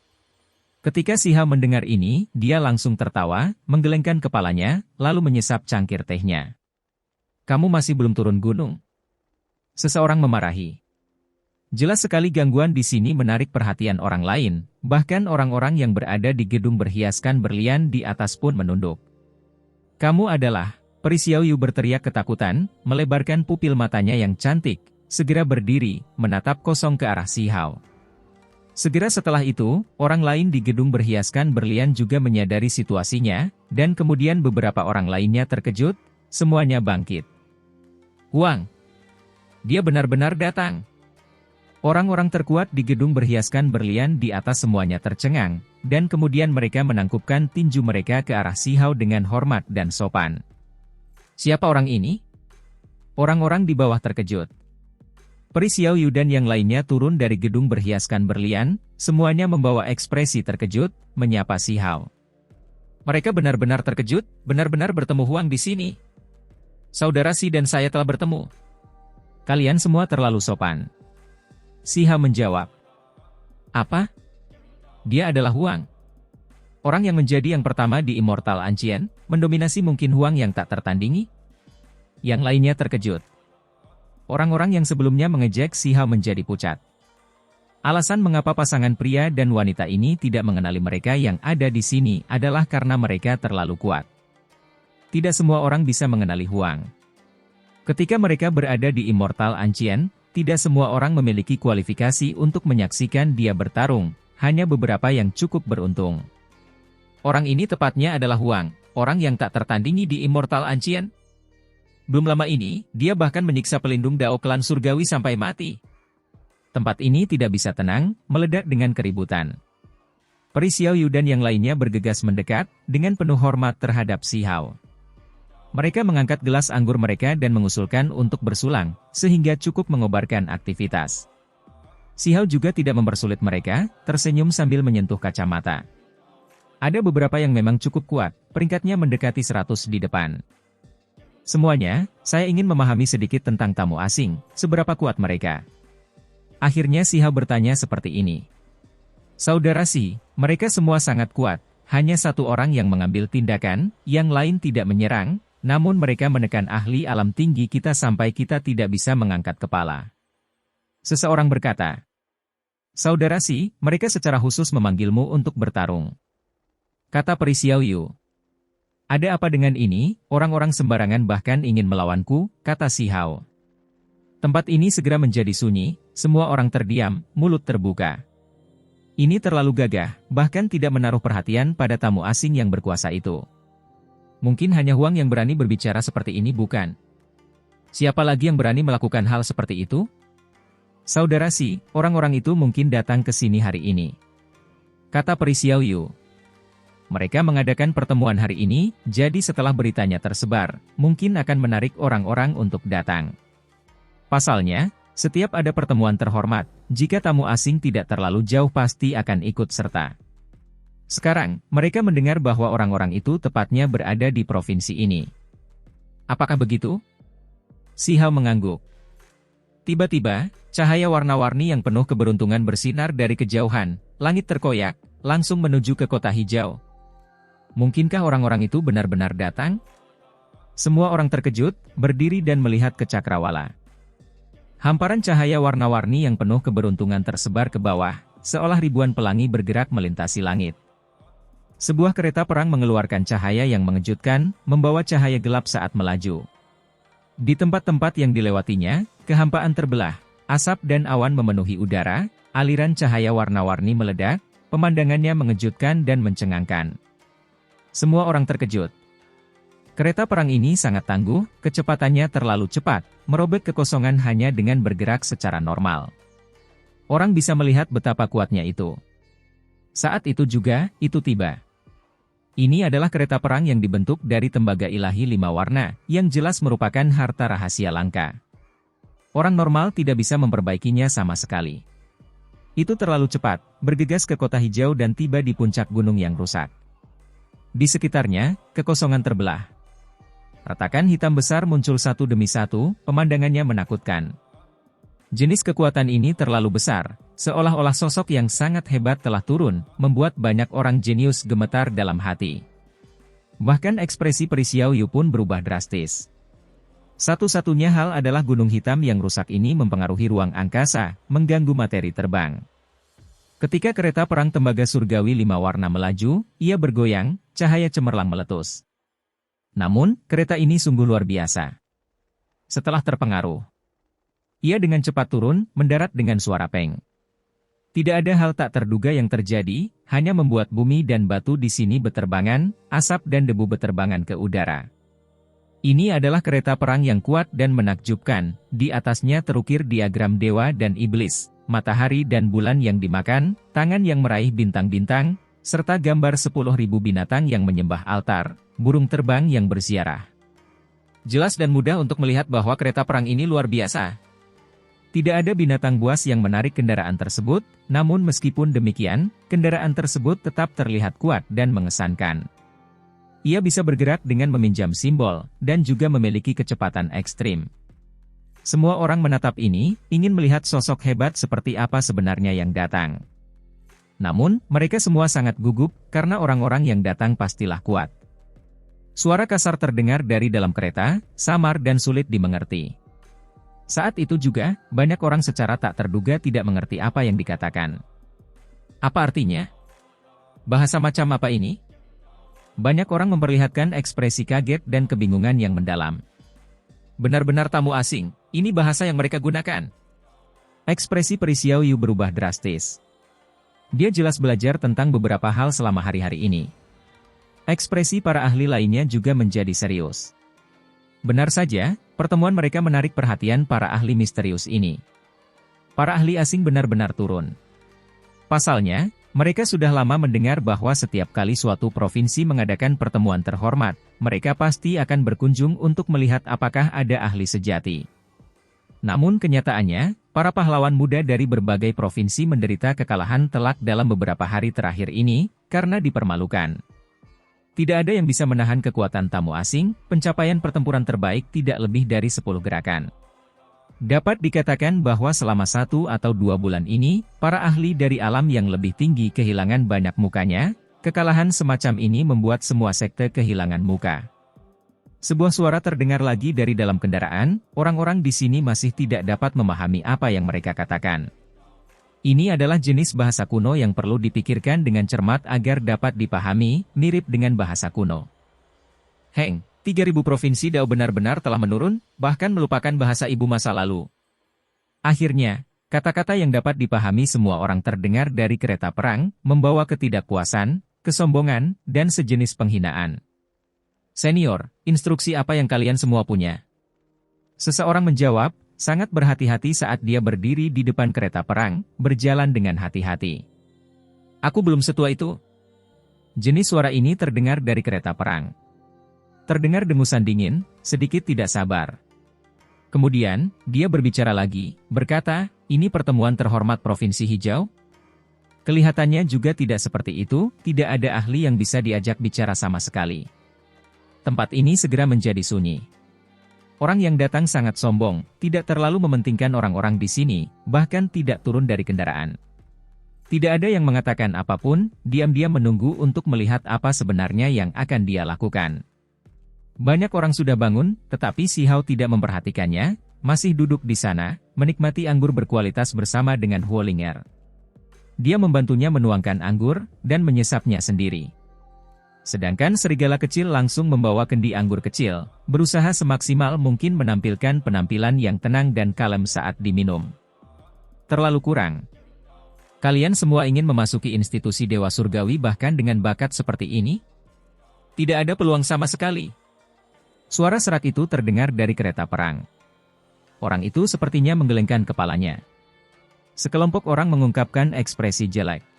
Ketika Si Hao mendengar ini, dia langsung tertawa, menggelengkan kepalanya, lalu menyesap cangkir tehnya. Kamu masih belum turun gunung? Seseorang memarahi. Jelas sekali gangguan di sini menarik perhatian orang lain, bahkan orang-orang yang berada di gedung berhiaskan berlian di atas pun menunduk. Kamu adalah, Peri Xiao Yu berteriak ketakutan, melebarkan pupil matanya yang cantik, segera berdiri, menatap kosong ke arah Si Hao. Segera setelah itu, orang lain di gedung berhiaskan berlian juga menyadari situasinya, dan kemudian beberapa orang lainnya terkejut, semuanya bangkit. Huang! Dia benar-benar datang. Orang-orang terkuat di gedung berhiaskan berlian di atas semuanya tercengang, dan kemudian mereka menangkupkan tinju mereka ke arah Si Hao dengan hormat dan sopan. Siapa orang ini? Orang-orang di bawah terkejut. Peri Xiao Yu dan yang lainnya turun dari gedung berhiaskan berlian, semuanya membawa ekspresi terkejut, menyapa Si Hao. Mereka benar-benar terkejut, benar-benar bertemu Huang di sini. Saudara Si dan saya telah bertemu. Kalian semua terlalu sopan. Si Hao menjawab. Apa? Dia adalah Huang. Orang yang menjadi yang pertama di Immortal Ancient, mendominasi mungkin Huang yang tak tertandingi? Yang lainnya terkejut. Orang-orang yang sebelumnya mengejek Si Hao menjadi pucat. Alasan mengapa pasangan pria dan wanita ini tidak mengenali mereka yang ada di sini adalah karena mereka terlalu kuat. Tidak semua orang bisa mengenali Huang. Ketika mereka berada di Immortal Ancient, tidak semua orang memiliki kualifikasi untuk menyaksikan dia bertarung, hanya beberapa yang cukup beruntung. Orang ini tepatnya adalah Huang, orang yang tak tertandingi di Immortal Ancient. Belum lama ini, dia bahkan menyiksa pelindung Dao klan surgawi sampai mati. Tempat ini tidak bisa tenang, meledak dengan keributan. Peri Xiao Yu dan yang lainnya bergegas mendekat, dengan penuh hormat terhadap Si Hao. Mereka mengangkat gelas anggur mereka dan mengusulkan untuk bersulang, sehingga cukup mengobarkan aktivitas. Si Hao juga tidak mempersulit mereka, tersenyum sambil menyentuh kacamata. Ada beberapa yang memang cukup kuat, peringkatnya mendekati 100 di depan. Semuanya, saya ingin memahami sedikit tentang tamu asing, seberapa kuat mereka. Akhirnya Si Hao bertanya seperti ini. Saudara Si, mereka semua sangat kuat, hanya satu orang yang mengambil tindakan, yang lain tidak menyerang, namun mereka menekan ahli alam tinggi kita sampai kita tidak bisa mengangkat kepala. Seseorang berkata, Saudara Si, mereka secara khusus memanggilmu untuk bertarung. Kata Peri Xiao Yu. Ada apa dengan ini, orang-orang sembarangan bahkan ingin melawanku, kata Si Hao. Tempat ini segera menjadi sunyi, semua orang terdiam, mulut terbuka. Ini terlalu gagah, bahkan tidak menaruh perhatian pada tamu asing yang berkuasa itu. Mungkin hanya Huang yang berani berbicara seperti ini bukan? Siapa lagi yang berani melakukan hal seperti itu? Saudara Si, orang-orang itu mungkin datang ke sini hari ini. Kata Peri Xiao Yu. Mereka mengadakan pertemuan hari ini, jadi setelah beritanya tersebar, mungkin akan menarik orang-orang untuk datang. Pasalnya, setiap ada pertemuan terhormat, jika tamu asing tidak terlalu jauh pasti akan ikut serta. Sekarang, mereka mendengar bahwa orang-orang itu tepatnya berada di provinsi ini. Apakah begitu? Si Hao mengangguk. Tiba-tiba, cahaya warna-warni yang penuh keberuntungan bersinar dari kejauhan, langit terkoyak, langsung menuju ke kota hijau. Mungkinkah orang-orang itu benar-benar datang? Semua orang terkejut, berdiri dan melihat ke cakrawala. Hamparan cahaya warna-warni yang penuh keberuntungan tersebar ke bawah, seolah ribuan pelangi bergerak melintasi langit. Sebuah kereta perang mengeluarkan cahaya yang mengejutkan, membawa cahaya gelap saat melaju. Di tempat-tempat yang dilewatinya, kehampaan terbelah, asap dan awan memenuhi udara, aliran cahaya warna-warni meledak, pemandangannya mengejutkan dan mencengangkan. Semua orang terkejut. Kereta perang ini sangat tangguh, kecepatannya terlalu cepat, merobek kekosongan hanya dengan bergerak secara normal. Orang bisa melihat betapa kuatnya itu. Saat itu juga, itu tiba. Ini adalah kereta perang yang dibentuk dari tembaga ilahi 5 warna, yang jelas merupakan harta rahasia langka. Orang normal tidak bisa memperbaikinya sama sekali. Itu terlalu cepat, bergegas ke kota hijau dan tiba di puncak gunung yang rusak. Di sekitarnya, kekosongan terbelah. Retakan hitam besar muncul satu demi satu, pemandangannya menakutkan. Jenis kekuatan ini terlalu besar, seolah-olah sosok yang sangat hebat telah turun, membuat banyak orang jenius gemetar dalam hati. Bahkan ekspresi Peri Xiao Yu pun berubah drastis. Satu-satunya hal adalah gunung hitam yang rusak ini mempengaruhi ruang angkasa, mengganggu materi terbang. Ketika kereta perang tembaga surgawi 5 warna melaju, ia bergoyang, cahaya cemerlang meletus. Namun, kereta ini sungguh luar biasa. Setelah terpengaruh, ia dengan cepat turun, mendarat dengan suara peng. Tidak ada hal tak terduga yang terjadi, hanya membuat bumi dan batu di sini beterbangan, asap dan debu beterbangan ke udara. Ini adalah kereta perang yang kuat dan menakjubkan, di atasnya terukir diagram dewa dan iblis, matahari dan bulan yang dimakan, tangan yang meraih bintang-bintang, serta gambar 10.000 binatang yang menyembah altar, burung terbang yang berziarah. Jelas dan mudah untuk melihat bahwa kereta perang ini luar biasa. Tidak ada binatang buas yang menarik kendaraan tersebut, namun meskipun demikian, kendaraan tersebut tetap terlihat kuat dan mengesankan. Ia bisa bergerak dengan meminjam simbol, dan juga memiliki kecepatan ekstrim. Semua orang menatap ini, ingin melihat sosok hebat seperti apa sebenarnya yang datang. Namun, mereka semua sangat gugup, karena orang-orang yang datang pastilah kuat. Suara kasar terdengar dari dalam kereta, samar dan sulit dimengerti. Saat itu juga, banyak orang secara tak terduga tidak mengerti apa yang dikatakan. Apa artinya? Bahasa macam apa ini? Banyak orang memperlihatkan ekspresi kaget dan kebingungan yang mendalam. Benar-benar tamu asing, ini bahasa yang mereka gunakan. Ekspresi Peri Xiao Yu berubah drastis. Dia jelas belajar tentang beberapa hal selama hari-hari ini. Ekspresi para ahli lainnya juga menjadi serius. Benar saja, pertemuan mereka menarik perhatian para ahli misterius ini. Para ahli asing benar-benar turun. Pasalnya, mereka sudah lama mendengar bahwa setiap kali suatu provinsi mengadakan pertemuan terhormat, mereka pasti akan berkunjung untuk melihat apakah ada ahli sejati. Namun kenyataannya, para pahlawan muda dari berbagai provinsi menderita kekalahan telak dalam beberapa hari terakhir ini, karena dipermalukan. Tidak ada yang bisa menahan kekuatan tamu asing, pencapaian pertempuran terbaik tidak lebih dari 10 gerakan. Dapat dikatakan bahwa selama 1 atau 2 bulan ini, para ahli dari alam yang lebih tinggi kehilangan banyak mukanya, kekalahan semacam ini membuat semua sekte kehilangan muka. Sebuah suara terdengar lagi dari dalam kendaraan, orang-orang di sini masih tidak dapat memahami apa yang mereka katakan. Ini adalah jenis bahasa kuno yang perlu dipikirkan dengan cermat agar dapat dipahami, mirip dengan bahasa kuno. Heng, 3.000 provinsi Dao benar-benar telah menurun, bahkan melupakan bahasa ibu masa lalu. Akhirnya, kata-kata yang dapat dipahami semua orang terdengar dari kereta perang, membawa ketidakpuasan, kesombongan, dan sejenis penghinaan. Senior, instruksi apa yang kalian semua punya? Seseorang menjawab, sangat berhati-hati saat dia berdiri di depan kereta perang, berjalan dengan hati-hati. Aku belum setua itu. Jenis suara ini terdengar dari kereta perang. Terdengar dengusan dingin, sedikit tidak sabar. Kemudian, dia berbicara lagi, berkata, ini pertemuan terhormat Provinsi Hijau? Kelihatannya juga tidak seperti itu, tidak ada ahli yang bisa diajak bicara sama sekali. Tempat ini segera menjadi sunyi. Orang yang datang sangat sombong, tidak terlalu mementingkan orang-orang di sini, bahkan tidak turun dari kendaraan. Tidak ada yang mengatakan apapun, diam-diam menunggu untuk melihat apa sebenarnya yang akan dia lakukan. Banyak orang sudah bangun, tetapi Si Hao tidak memperhatikannya, masih duduk di sana, menikmati anggur berkualitas bersama dengan Huo Linger. Dia membantunya menuangkan anggur, dan menyesapnya sendiri. Sedangkan serigala kecil langsung membawa kendi anggur kecil, berusaha semaksimal mungkin menampilkan penampilan yang tenang dan kalem saat diminum. Terlalu kurang. Kalian semua ingin memasuki institusi Dewa Surgawi bahkan dengan bakat seperti ini? Tidak ada peluang sama sekali. Suara serak itu terdengar dari kereta perang. Orang itu sepertinya menggelengkan kepalanya. Sekelompok orang mengungkapkan ekspresi jelek.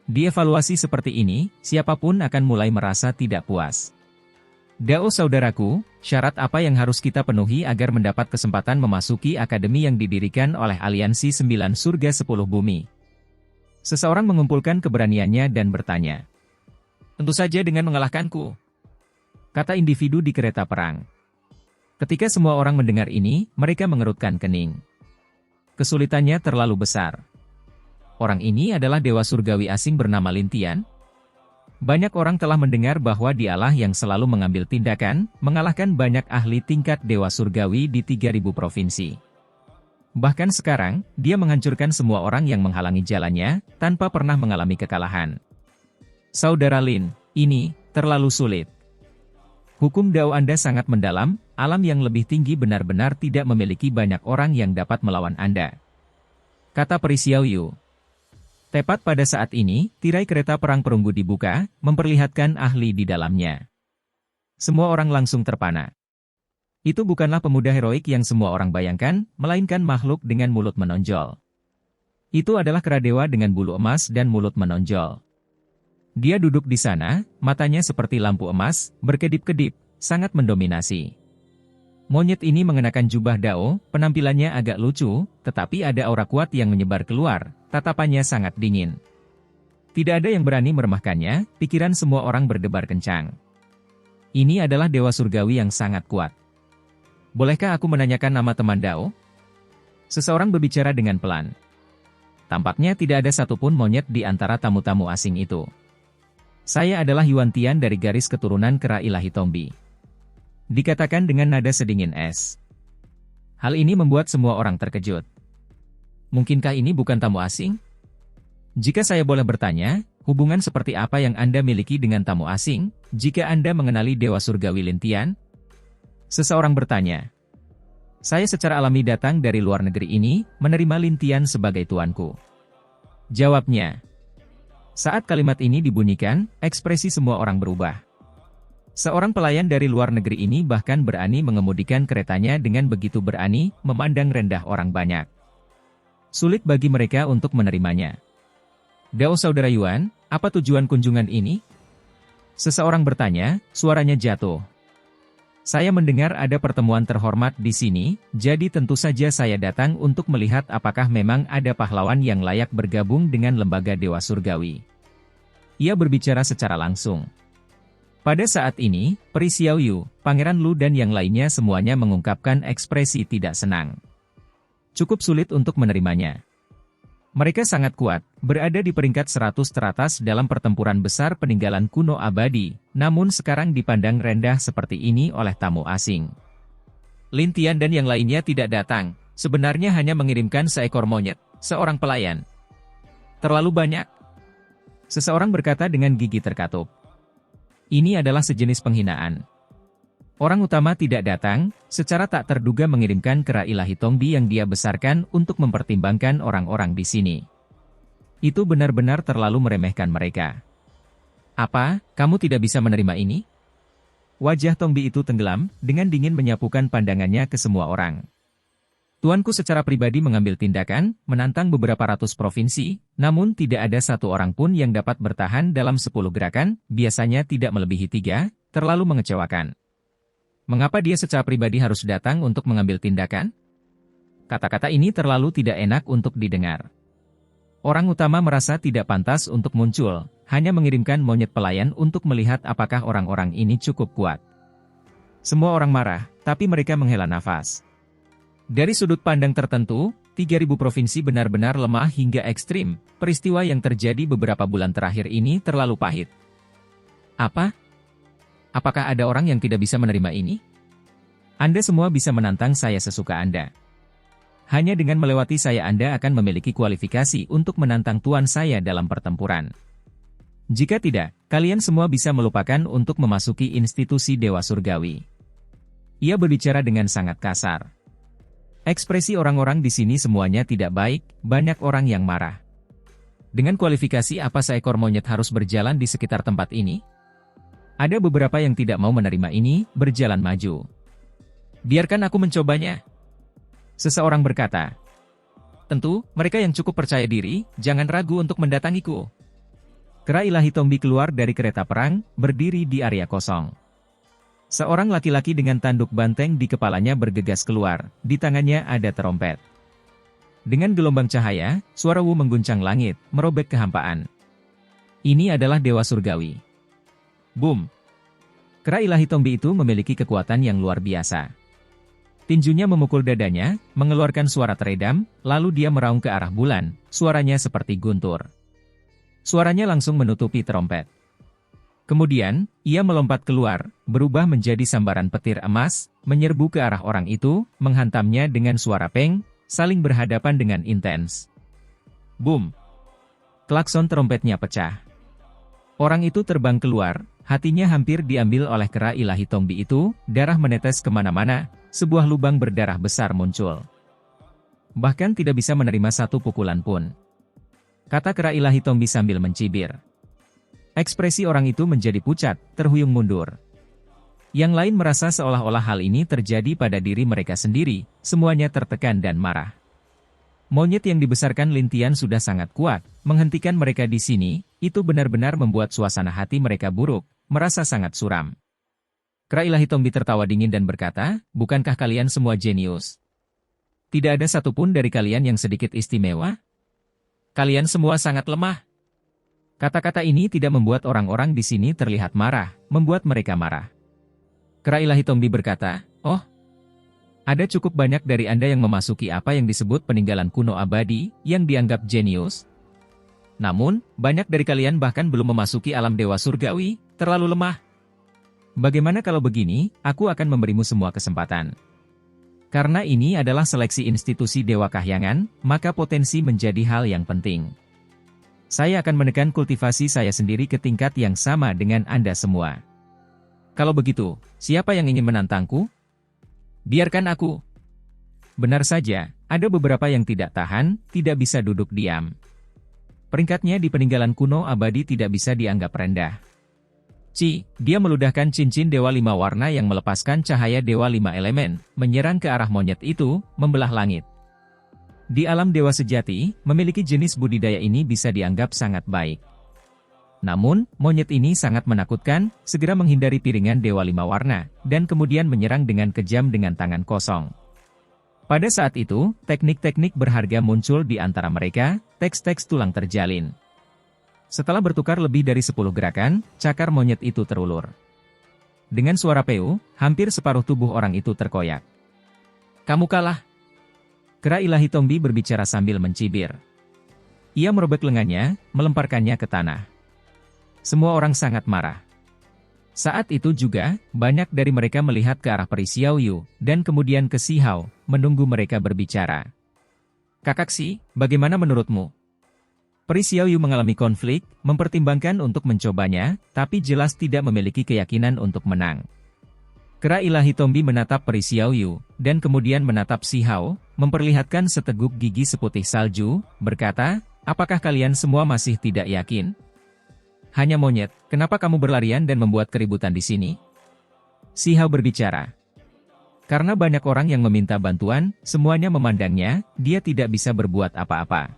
Di evaluasi seperti ini, siapapun akan mulai merasa tidak puas. Dao saudaraku, syarat apa yang harus kita penuhi agar mendapat kesempatan memasuki akademi yang didirikan oleh Aliansi 9 Surga 10 Bumi? Seseorang mengumpulkan keberaniannya dan bertanya. Tentu saja dengan mengalahkanku, kata individu di kereta perang. Ketika semua orang mendengar ini, mereka mengerutkan kening. Kesulitannya terlalu besar. Orang ini adalah Dewa Surgawi asing bernama Lin Tian. Banyak orang telah mendengar bahwa dialah yang selalu mengambil tindakan, mengalahkan banyak ahli tingkat Dewa Surgawi di 3000 provinsi. Bahkan sekarang, dia menghancurkan semua orang yang menghalangi jalannya, tanpa pernah mengalami kekalahan. Saudara Lin, ini terlalu sulit. Hukum Dao Anda sangat mendalam, alam yang lebih tinggi benar-benar tidak memiliki banyak orang yang dapat melawan Anda, kata Peri Xiao Yu. Tepat pada saat ini, tirai kereta perang perunggu dibuka, memperlihatkan ahli di dalamnya. Semua orang langsung terpana. Itu bukanlah pemuda heroik yang semua orang bayangkan, melainkan makhluk dengan mulut menonjol. Itu adalah kera dewa dengan bulu emas dan mulut menonjol. Dia duduk di sana, matanya seperti lampu emas, berkedip-kedip, sangat mendominasi. Monyet ini mengenakan jubah Dao, penampilannya agak lucu, tetapi ada aura kuat yang menyebar keluar, tatapannya sangat dingin. Tidak ada yang berani meremehkannya, pikiran semua orang berdebar kencang. Ini adalah Dewa Surgawi yang sangat kuat. Bolehkah aku menanyakan nama teman Dao? Seseorang berbicara dengan pelan. Tampaknya tidak ada satupun monyet di antara tamu-tamu asing itu. Saya adalah Yuan Tian dari garis keturunan kera ilahi Tongbi. Dikatakan dengan nada sedingin es. Hal ini membuat semua orang terkejut. Mungkinkah ini bukan tamu asing? Jika saya boleh bertanya, hubungan seperti apa yang Anda miliki dengan tamu asing, jika Anda mengenali Dewa Surgawi Lin Tian? Seseorang bertanya. Saya secara alami datang dari luar negeri ini, menerima Lin Tian sebagai tuanku. Jawabnya. Saat kalimat ini dibunyikan, ekspresi semua orang berubah. Seorang pelayan dari luar negeri ini bahkan berani mengemudikan keretanya dengan begitu berani, memandang rendah orang banyak. Sulit bagi mereka untuk menerimanya. Dao saudara Yuan, apa tujuan kunjungan ini? Seseorang bertanya, suaranya jatuh. Saya mendengar ada pertemuan terhormat di sini, jadi tentu saja saya datang untuk melihat apakah memang ada pahlawan yang layak bergabung dengan lembaga Dewa Surgawi. Ia berbicara secara langsung. Pada saat ini, Peri Xiao Yu, Pangeran Lu dan yang lainnya semuanya mengungkapkan ekspresi tidak senang. Cukup sulit untuk menerimanya. Mereka sangat kuat, berada di peringkat 100 teratas dalam pertempuran besar peninggalan kuno abadi, namun sekarang dipandang rendah seperti ini oleh tamu asing. Lin Tian dan yang lainnya tidak datang, sebenarnya hanya mengirimkan seekor monyet, seorang pelayan. Terlalu banyak. Seseorang berkata dengan gigi terkatup. Ini adalah sejenis penghinaan. Orang utama tidak datang, secara tak terduga mengirimkan kera ilahi Tongbi yang dia besarkan untuk mempertimbangkan orang-orang di sini. Itu benar-benar terlalu meremehkan mereka. Apa, kamu tidak bisa menerima ini? Wajah Tongbi itu tenggelam, dengan dingin menyapukan pandangannya ke semua orang. Tuanku secara pribadi mengambil tindakan, menantang beberapa ratus provinsi, namun tidak ada satu orang pun yang dapat bertahan dalam 10 gerakan, biasanya tidak melebihi 3, terlalu mengecewakan. Mengapa dia secara pribadi harus datang untuk mengambil tindakan? Kata-kata ini terlalu tidak enak untuk didengar. Orang utama merasa tidak pantas untuk muncul, hanya mengirimkan monyet pelayan untuk melihat apakah orang-orang ini cukup kuat. Semua orang marah, tapi mereka menghela nafas. Dari sudut pandang tertentu, 3.000 provinsi benar-benar lemah hingga ekstrim. Peristiwa yang terjadi beberapa bulan terakhir ini terlalu pahit. Apa? Apakah ada orang yang tidak bisa menerima ini? Anda semua bisa menantang saya sesuka Anda. Hanya dengan melewati saya Anda akan memiliki kualifikasi untuk menantang tuan saya dalam pertempuran. Jika tidak, kalian semua bisa melupakan untuk memasuki institusi Dewa Surgawi. Ia berbicara dengan sangat kasar. Ekspresi orang-orang di sini semuanya tidak baik, banyak orang yang marah. Dengan kualifikasi apa seekor monyet harus berjalan di sekitar tempat ini? Ada beberapa yang tidak mau menerima ini, berjalan maju. Biarkan aku mencobanya. Seseorang berkata. Tentu, mereka yang cukup percaya diri, jangan ragu untuk mendatangiku. Kera ilahi Tombi keluar dari kereta perang, berdiri di area kosong. Seorang laki-laki dengan tanduk banteng di kepalanya bergegas keluar, di tangannya ada terompet. Dengan gelombang cahaya, suara Wu mengguncang langit, merobek kehampaan. Ini adalah Dewa Surgawi. Boom! Kera ilahi Tombi itu memiliki kekuatan yang luar biasa. Tinjunya memukul dadanya, mengeluarkan suara teredam, lalu dia meraung ke arah bulan, suaranya seperti guntur. Suaranya langsung menutupi terompet. Kemudian, ia melompat keluar, berubah menjadi sambaran petir emas, menyerbu ke arah orang itu, menghantamnya dengan suara peng, saling berhadapan dengan intens. Boom! Klakson terompetnya pecah. Orang itu terbang keluar, hatinya hampir diambil oleh kera ilahi Tombi itu, darah menetes kemana-mana, sebuah lubang berdarah besar muncul. Bahkan tidak bisa menerima satu pukulan pun. Kata kera ilahi Tombi sambil mencibir. Ekspresi orang itu menjadi pucat, terhuyung mundur. Yang lain merasa seolah-olah hal ini terjadi pada diri mereka sendiri, semuanya tertekan dan marah. Monyet yang dibesarkan Lintian sudah sangat kuat, menghentikan mereka di sini, itu benar-benar membuat suasana hati mereka buruk, merasa sangat suram. Kera ilahi Tombi tertawa dingin dan berkata, bukankah kalian semua jenius? Tidak ada satupun dari kalian yang sedikit istimewa? Kalian semua sangat lemah. Kata-kata ini tidak membuat orang-orang di sini terlihat marah, membuat mereka marah. Kera ilahi Tombi berkata, oh, ada cukup banyak dari Anda yang memasuki apa yang disebut peninggalan kuno abadi, yang dianggap jenius. Namun, banyak dari kalian bahkan belum memasuki alam Dewa Surgawi, terlalu lemah. Bagaimana kalau begini, aku akan memberimu semua kesempatan. Karena ini adalah seleksi institusi Dewa Kahyangan, maka potensi menjadi hal yang penting. Saya akan menekan kultivasi saya sendiri ke tingkat yang sama dengan Anda semua. Kalau begitu, siapa yang ingin menantangku? Biarkan aku. Benar saja, ada beberapa yang tidak tahan, tidak bisa duduk diam. Peringkatnya di peninggalan kuno abadi tidak bisa dianggap rendah. Dia meludahkan cincin Dewa 5 warna yang melepaskan cahaya Dewa 5 elemen, menyerang ke arah monyet itu, membelah langit. Di alam Dewa sejati, memiliki jenis budidaya ini bisa dianggap sangat baik. Namun, monyet ini sangat menakutkan, segera menghindari piringan Dewa 5 warna, dan kemudian menyerang dengan kejam dengan tangan kosong. Pada saat itu, teknik-teknik berharga muncul di antara mereka, teks-teks tulang terjalin. Setelah bertukar lebih dari 10 gerakan, cakar monyet itu terulur. Dengan suara peu, hampir separuh tubuh orang itu terkoyak. Kamu kalah. Kera ilahi Tombi berbicara sambil mencibir. Ia merobek lengannya, melemparkannya ke tanah. Semua orang sangat marah. Saat itu juga, banyak dari mereka melihat ke arah Peri Xiaoyu, dan kemudian ke Si Hao, menunggu mereka berbicara. Kakak Si, bagaimana menurutmu? Peri Xiaoyu mengalami konflik, mempertimbangkan untuk mencobanya, tapi jelas tidak memiliki keyakinan untuk menang. Kera ilahi Tombi menatap Peri Xiaoyu, dan kemudian menatap Si Hao, memperlihatkan seteguk gigi seputih salju, berkata, apakah kalian semua masih tidak yakin? Hanya monyet, kenapa kamu berlarian dan membuat keributan di sini? Si Hao berbicara. Karena banyak orang yang meminta bantuan, semuanya memandangnya, dia tidak bisa berbuat apa-apa.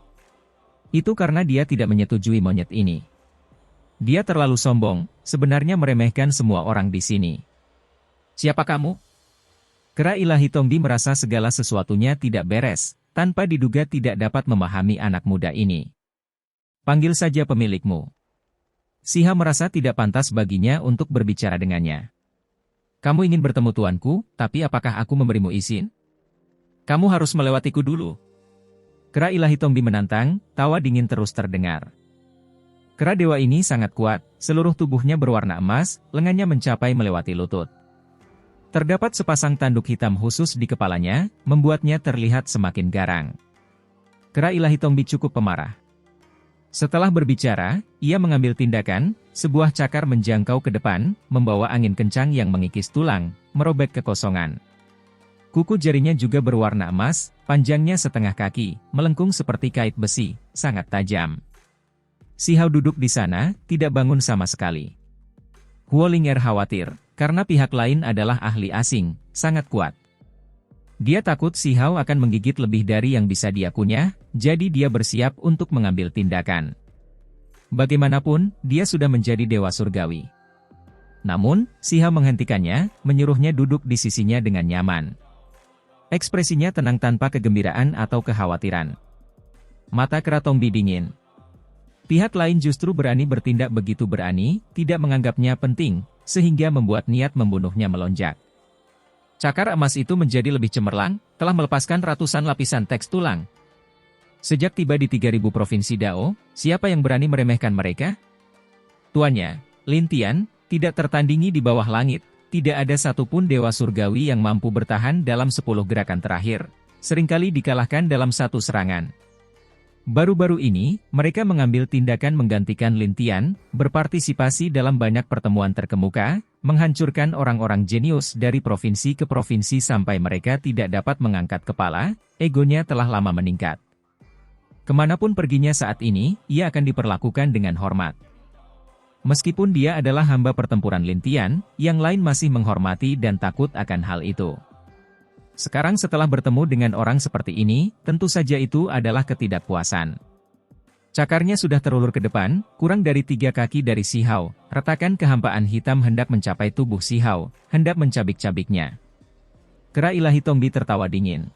Itu karena dia tidak menyetujui monyet ini. Dia terlalu sombong, sebenarnya meremehkan semua orang di sini. Siapa kamu? Kera ilahi Tombi merasa segala sesuatunya tidak beres, tanpa diduga tidak dapat memahami anak muda ini. Panggil saja pemilikmu. Si Hao merasa tidak pantas baginya untuk berbicara dengannya. Kamu ingin bertemu tuanku, tapi apakah aku memberimu izin? Kamu harus melewatiku dulu. Kera ilahi Tongbi menantang, tawa dingin terus terdengar. Kera dewa ini sangat kuat, seluruh tubuhnya berwarna emas, lengannya mencapai melewati lutut. Terdapat sepasang tanduk hitam khusus di kepalanya, membuatnya terlihat semakin garang. Kera ilahi Tongbi cukup pemarah. Setelah berbicara, ia mengambil tindakan, sebuah cakar menjangkau ke depan, membawa angin kencang yang mengikis tulang, merobek kekosongan. Kuku jarinya juga berwarna emas, panjangnya setengah kaki, melengkung seperti kait besi, sangat tajam. Si Hao duduk di sana, tidak bangun sama sekali. Huo Ling'er khawatir, karena pihak lain adalah ahli asing, sangat kuat. Dia takut Si Hao akan menggigit lebih dari yang bisa dia kunyah, jadi dia bersiap untuk mengambil tindakan. Bagaimanapun, dia sudah menjadi dewa surgawi. Namun, Si Hao menghentikannya, menyuruhnya duduk di sisinya dengan nyaman. Ekspresinya tenang tanpa kegembiraan atau kekhawatiran. Mata Kera Tongbi dingin. Pihak lain justru berani bertindak begitu berani, tidak menganggapnya penting, sehingga membuat niat membunuhnya melonjak. Cakar emas itu menjadi lebih cemerlang, telah melepaskan ratusan lapisan teks tulang. Sejak tiba di 3000 provinsi Dao, siapa yang berani meremehkan mereka? Tuannya, Lin Tian, tidak tertandingi di bawah langit, tidak ada satupun dewa surgawi yang mampu bertahan dalam 10 gerakan terakhir, seringkali dikalahkan dalam satu serangan. Baru-baru ini, mereka mengambil tindakan menggantikan Lin Tian, berpartisipasi dalam banyak pertemuan terkemuka, menghancurkan orang-orang jenius dari provinsi ke provinsi sampai mereka tidak dapat mengangkat kepala, egonya telah lama meningkat. Kemanapun perginya saat ini, ia akan diperlakukan dengan hormat. Meskipun dia adalah hamba pertempuran Lin Tian, yang lain masih menghormati dan takut akan hal itu. Sekarang setelah bertemu dengan orang seperti ini, tentu saja itu adalah ketidakpuasan. Cakarnya sudah terulur ke depan, kurang dari 3 kaki dari Si Hao, retakan kehampaan hitam hendak mencapai tubuh Si Hao, hendak mencabik-cabiknya. Kera ilahi Tongbi tertawa dingin.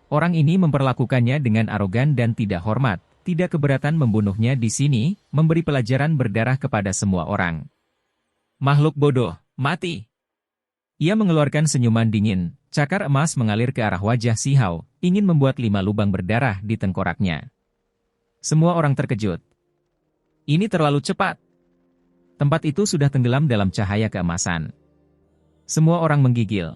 Orang ini memperlakukannya dengan arogan dan tidak hormat, tidak keberatan membunuhnya di sini, memberi pelajaran berdarah kepada semua orang. Makhluk bodoh, mati! Ia mengeluarkan senyuman dingin, cakar emas mengalir ke arah wajah Si Hao, ingin membuat 5 lubang berdarah di tengkoraknya. Semua orang terkejut. Ini terlalu cepat. Tempat itu sudah tenggelam dalam cahaya keemasan. Semua orang menggigil.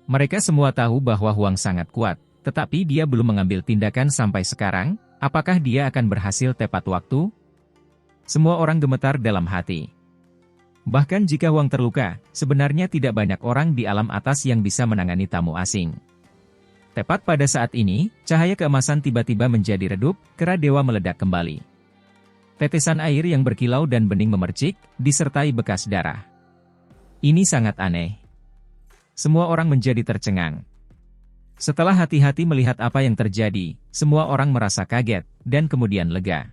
Mereka semua tahu bahwa Huang sangat kuat, tetapi dia belum mengambil tindakan sampai sekarang, apakah dia akan berhasil tepat waktu? Semua orang gemetar dalam hati. Bahkan jika Huang terluka, sebenarnya tidak banyak orang di alam atas yang bisa menangani tamu asing. Tepat pada saat ini, cahaya keemasan tiba-tiba menjadi redup, kera dewa meledak kembali. Tetesan air yang berkilau dan bening memercik, disertai bekas darah. Ini sangat aneh. Semua orang menjadi tercengang. Setelah hati-hati melihat apa yang terjadi, semua orang merasa kaget, dan kemudian lega.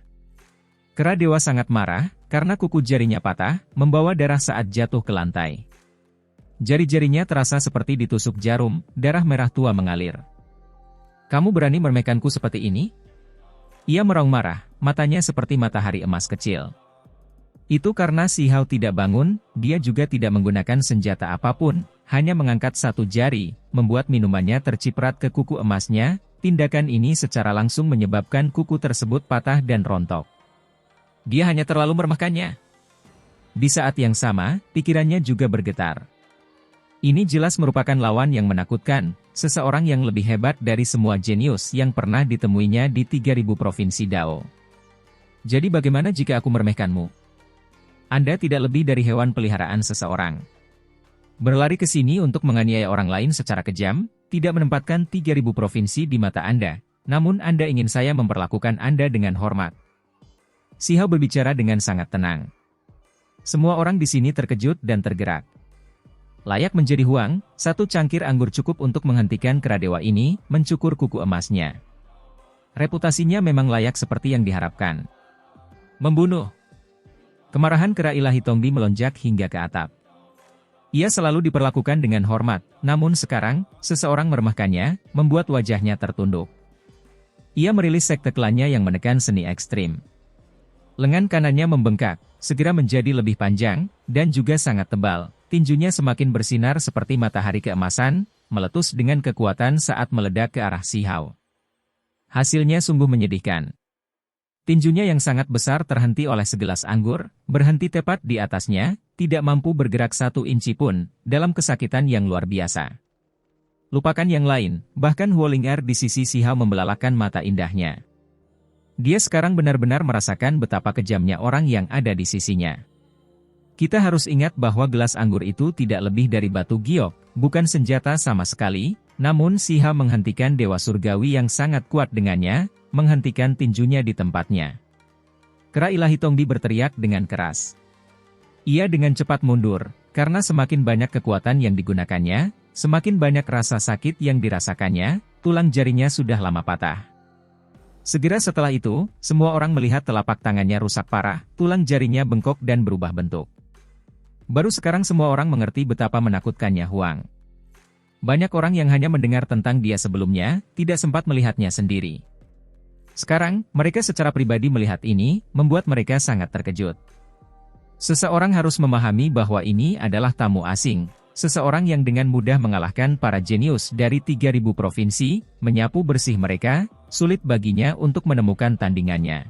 Kera dewa sangat marah, karena kuku jarinya patah, membawa darah saat jatuh ke lantai. Jari-jarinya terasa seperti ditusuk jarum, darah merah tua mengalir. Kamu berani meremehkanku seperti ini? Ia meraung marah, matanya seperti matahari emas kecil. Itu karena Si Hao tidak bangun, dia juga tidak menggunakan senjata apapun, hanya mengangkat satu jari, membuat minumannya terciprat ke kuku emasnya, tindakan ini secara langsung menyebabkan kuku tersebut patah dan rontok. Dia hanya terlalu meremehkannya. Di saat yang sama, pikirannya juga bergetar. Ini jelas merupakan lawan yang menakutkan, seseorang yang lebih hebat dari semua jenius yang pernah ditemuinya di 3000 provinsi Dao. Jadi bagaimana jika aku meremehkanmu? Anda tidak lebih dari hewan peliharaan seseorang. Berlari ke sini untuk menganiaya orang lain secara kejam, tidak menempatkan 3000 provinsi di mata Anda, namun Anda ingin saya memperlakukan Anda dengan hormat. Si Hao berbicara dengan sangat tenang. Semua orang di sini terkejut dan tergerak. Layak menjadi Huang, satu cangkir anggur cukup untuk menghentikan kera dewa ini, mencukur kuku emasnya. Reputasinya memang layak seperti yang diharapkan. Membunuh. Kemarahan kera ilahi Tongbi melonjak hingga ke atap. Ia selalu diperlakukan dengan hormat, namun sekarang, seseorang meremehkannya, membuat wajahnya tertunduk. Ia merilis sekte klannya yang menekan seni ekstrim. Lengan kanannya membengkak, segera menjadi lebih panjang, dan juga sangat tebal. Tinjunya semakin bersinar seperti matahari keemasan, meletus dengan kekuatan saat meledak ke arah Si Hao. Hasilnya sungguh menyedihkan. Tinjunya yang sangat besar terhenti oleh segelas anggur, berhenti tepat di atasnya, tidak mampu bergerak 1 inci pun, dalam kesakitan yang luar biasa. Lupakan yang lain, bahkan Huoling'er di sisi Si Hao membelalakan mata indahnya. Dia sekarang benar-benar merasakan betapa kejamnya orang yang ada di sisinya. Kita harus ingat bahwa gelas anggur itu tidak lebih dari batu giok, bukan senjata sama sekali, namun Si Hao menghentikan Dewa Surgawi yang sangat kuat dengannya, menghentikan tinjunya di tempatnya. Kera ilahi Tongbi berteriak dengan keras. Ia dengan cepat mundur, karena semakin banyak kekuatan yang digunakannya, semakin banyak rasa sakit yang dirasakannya, tulang jarinya sudah lama patah. Segera setelah itu, semua orang melihat telapak tangannya rusak parah, tulang jarinya bengkok dan berubah bentuk. Baru sekarang semua orang mengerti betapa menakutkannya Huang. Banyak orang yang hanya mendengar tentang dia sebelumnya, tidak sempat melihatnya sendiri. Sekarang, mereka secara pribadi melihat ini, membuat mereka sangat terkejut. Seseorang harus memahami bahwa ini adalah tamu asing, seseorang yang dengan mudah mengalahkan para jenius dari 3.000 provinsi, menyapu bersih mereka, sulit baginya untuk menemukan tandingannya.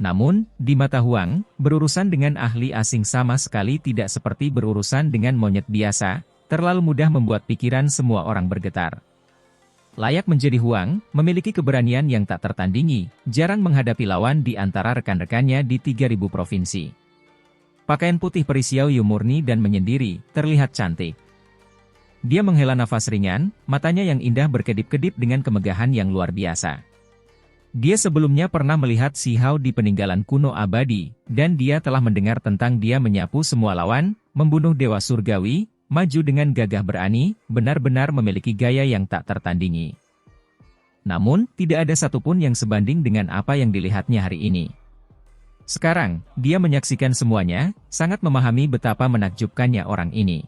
Namun, di mata Huang, berurusan dengan ahli asing sama sekali tidak seperti berurusan dengan monyet biasa, terlalu mudah membuat pikiran semua orang bergetar. Layak menjadi Huang, memiliki keberanian yang tak tertandingi, jarang menghadapi lawan di antara rekan-rekannya di 3.000 provinsi. Pakaian putih peri Xiao Yu murni dan menyendiri, terlihat cantik. Dia menghela nafas ringan, matanya yang indah berkedip-kedip dengan kemegahan yang luar biasa. Dia sebelumnya pernah melihat Si Hao di peninggalan kuno abadi, dan dia telah mendengar tentang dia menyapu semua lawan, membunuh Dewa Surgawi, maju dengan gagah berani, benar-benar memiliki gaya yang tak tertandingi. Namun, tidak ada satupun yang sebanding dengan apa yang dilihatnya hari ini. Sekarang, dia menyaksikan semuanya, sangat memahami betapa menakjubkannya orang ini.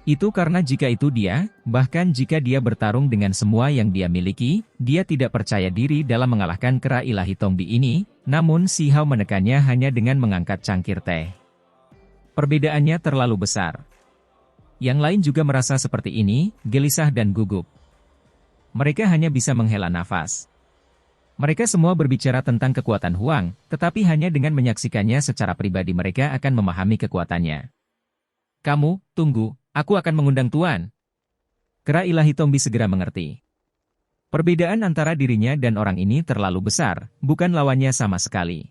Itu karena jika itu dia, bahkan jika dia bertarung dengan semua yang dia miliki, dia tidak percaya diri dalam mengalahkan kera ilahi Tongbi ini, namun Si Hao menekannya hanya dengan mengangkat cangkir teh. Perbedaannya terlalu besar. Yang lain juga merasa seperti ini, gelisah dan gugup. Mereka hanya bisa menghela nafas. Mereka semua berbicara tentang kekuatan Huang, tetapi hanya dengan menyaksikannya secara pribadi mereka akan memahami kekuatannya. Kamu, tunggu, aku akan mengundang Tuan. Kera ilahi Tongbi segera mengerti. Perbedaan antara dirinya dan orang ini terlalu besar, bukan lawannya sama sekali.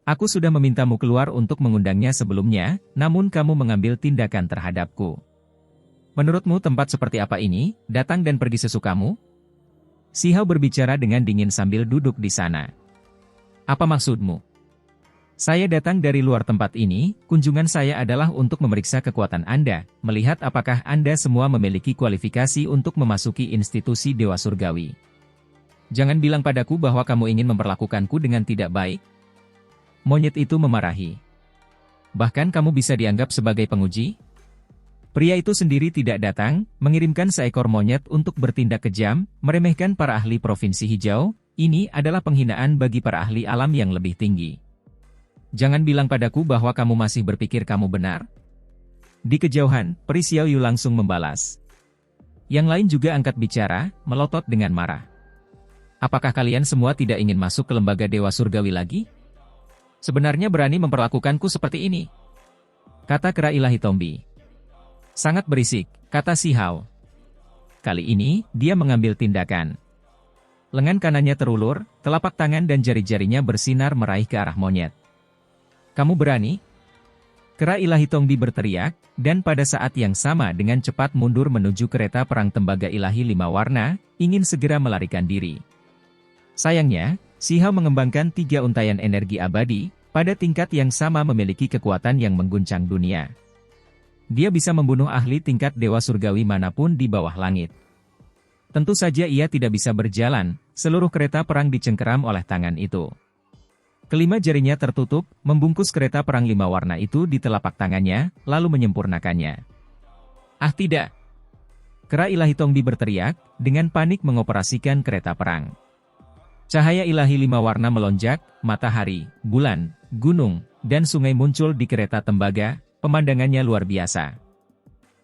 Aku sudah memintamu keluar untuk mengundangnya sebelumnya, namun kamu mengambil tindakan terhadapku. Menurutmu tempat seperti apa ini, datang dan pergi sesukamu? Si Hao berbicara dengan dingin sambil duduk di sana. Apa maksudmu? Saya datang dari luar tempat ini, kunjungan saya adalah untuk memeriksa kekuatan Anda, melihat apakah Anda semua memiliki kualifikasi untuk memasuki institusi Dewa Surgawi. Jangan bilang padaku bahwa kamu ingin memperlakukanku dengan tidak baik. Monyet itu memarahi. Bahkan kamu bisa dianggap sebagai penguji? Pria itu sendiri tidak datang, mengirimkan seekor monyet untuk bertindak kejam, meremehkan para ahli Provinsi Hijau, ini adalah penghinaan bagi para ahli alam yang lebih tinggi. Jangan bilang padaku bahwa kamu masih berpikir kamu benar. Di kejauhan, peri Xiao Yu langsung membalas. Yang lain juga angkat bicara, melotot dengan marah. Apakah kalian semua tidak ingin masuk ke lembaga Dewa Surgawi lagi? Sebenarnya berani memperlakukanku seperti ini, kata kera ilahi Tongbi. Sangat berisik, kata Si Hao. Kali ini, dia mengambil tindakan. Lengan kanannya terulur, telapak tangan dan jari-jarinya bersinar meraih ke arah monyet. Kamu berani? Kera ilahi Tongbi berteriak, dan pada saat yang sama dengan cepat mundur menuju kereta perang tembaga ilahi 5 warna, ingin segera melarikan diri. Sayangnya, Si Hao mengembangkan 3 untaian energi abadi, pada tingkat yang sama memiliki kekuatan yang mengguncang dunia. Dia bisa membunuh ahli tingkat Dewa Surgawi manapun di bawah langit. Tentu saja ia tidak bisa berjalan, seluruh kereta perang dicengkeram oleh tangan itu. Kelima jarinya tertutup, membungkus kereta perang 5 warna itu di telapak tangannya, lalu menyempurnakannya. Ah tidak! Kera ilahi Tongbi berteriak, dengan panik mengoperasikan kereta perang. Cahaya ilahi 5 warna melonjak, matahari, bulan, gunung, dan sungai muncul di kereta tembaga, pemandangannya luar biasa.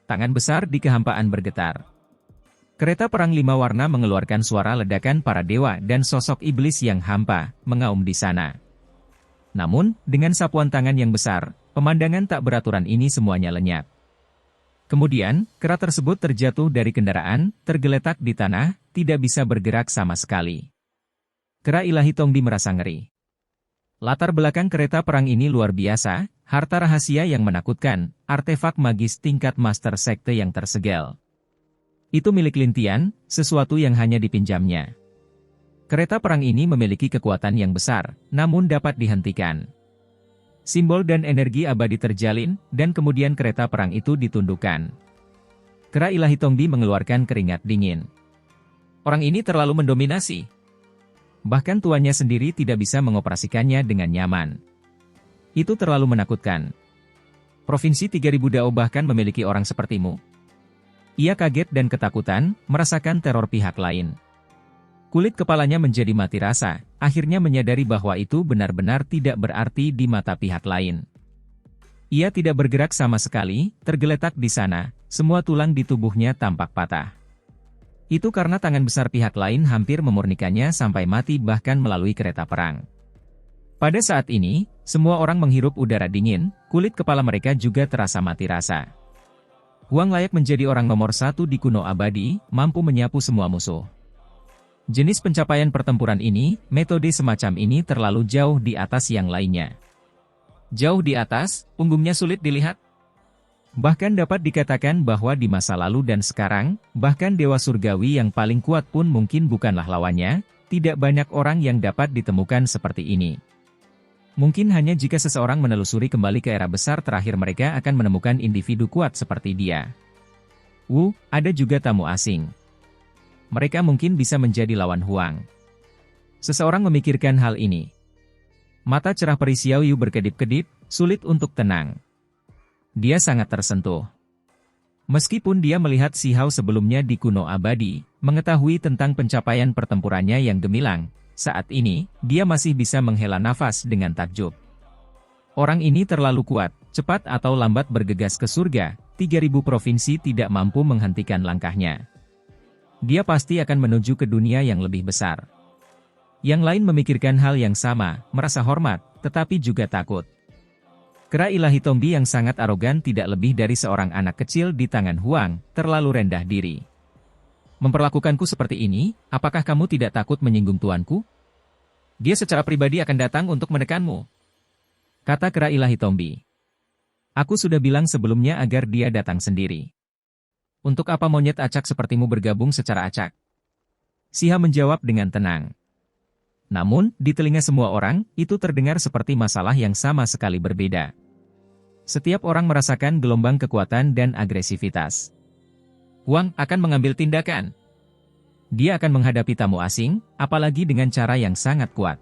Tangan besar di kehampaan bergetar. Kereta perang 5 warna mengeluarkan suara ledakan para dewa dan sosok iblis yang hampa, mengaum di sana. Namun, dengan sapuan tangan yang besar, pemandangan tak beraturan ini semuanya lenyap. Kemudian, kera tersebut terjatuh dari kendaraan, tergeletak di tanah, tidak bisa bergerak sama sekali. Kera ilahi Tongbi merasa ngeri. Latar belakang kereta perang ini luar biasa, harta rahasia yang menakutkan, artefak magis tingkat master sekte yang tersegel. Itu milik Lintian, sesuatu yang hanya dipinjamnya. Kereta perang ini memiliki kekuatan yang besar, namun dapat dihentikan. Simbol dan energi abadi terjalin, dan kemudian kereta perang itu ditundukkan. Kera ilahi Tongbi mengeluarkan keringat dingin. Orang ini terlalu mendominasi. Bahkan tuannya sendiri tidak bisa mengoperasikannya dengan nyaman. Itu terlalu menakutkan. Provinsi 3000 Dao bahkan memiliki orang sepertimu. Ia kaget dan ketakutan, merasakan teror pihak lain. Kulit kepalanya menjadi mati rasa, akhirnya menyadari bahwa itu benar-benar tidak berarti di mata pihak lain. Ia tidak bergerak sama sekali, tergeletak di sana, semua tulang di tubuhnya tampak patah. Itu karena tangan besar pihak lain hampir memurnikannya sampai mati bahkan melalui kereta perang. Pada saat ini, semua orang menghirup udara dingin, kulit kepala mereka juga terasa mati rasa. Huang layak menjadi orang nomor 1 di Kuno Abadi, mampu menyapu semua musuh. Jenis pencapaian pertempuran ini, metode semacam ini terlalu jauh di atas yang lainnya. Jauh di atas, punggungnya sulit dilihat. Bahkan dapat dikatakan bahwa di masa lalu dan sekarang, bahkan Dewa Surgawi yang paling kuat pun mungkin bukanlah lawannya, tidak banyak orang yang dapat ditemukan seperti ini. Mungkin hanya jika seseorang menelusuri kembali ke era besar terakhir mereka akan menemukan individu kuat seperti dia. Ada juga tamu asing. Mereka mungkin bisa menjadi lawan Huang. Seseorang memikirkan hal ini. Mata cerah peri Xiao Yu berkedip-kedip, sulit untuk tenang. Dia sangat tersentuh. Meskipun dia melihat Si Hao sebelumnya di Kuno Abadi, mengetahui tentang pencapaian pertempurannya yang gemilang, saat ini, dia masih bisa menghela nafas dengan takjub. Orang ini terlalu kuat, cepat atau lambat bergegas ke surga, 3000 provinsi tidak mampu menghentikan langkahnya. Dia pasti akan menuju ke dunia yang lebih besar. Yang lain memikirkan hal yang sama, merasa hormat, tetapi juga takut. Kera ilahi Tongbi yang sangat arogan tidak lebih dari seorang anak kecil di tangan Huang, terlalu rendah diri. Memperlakukanku seperti ini, apakah kamu tidak takut menyinggung tuanku? Dia secara pribadi akan datang untuk menekanmu. Kata kera ilahi Tongbi. Aku sudah bilang sebelumnya agar dia datang sendiri. Untuk apa monyet acak sepertimu bergabung secara acak? Siha menjawab dengan tenang. Namun, di telinga semua orang, itu terdengar seperti masalah yang sama sekali berbeda. Setiap orang merasakan gelombang kekuatan dan agresivitas. Huang akan mengambil tindakan. Dia akan menghadapi tamu asing, apalagi dengan cara yang sangat kuat.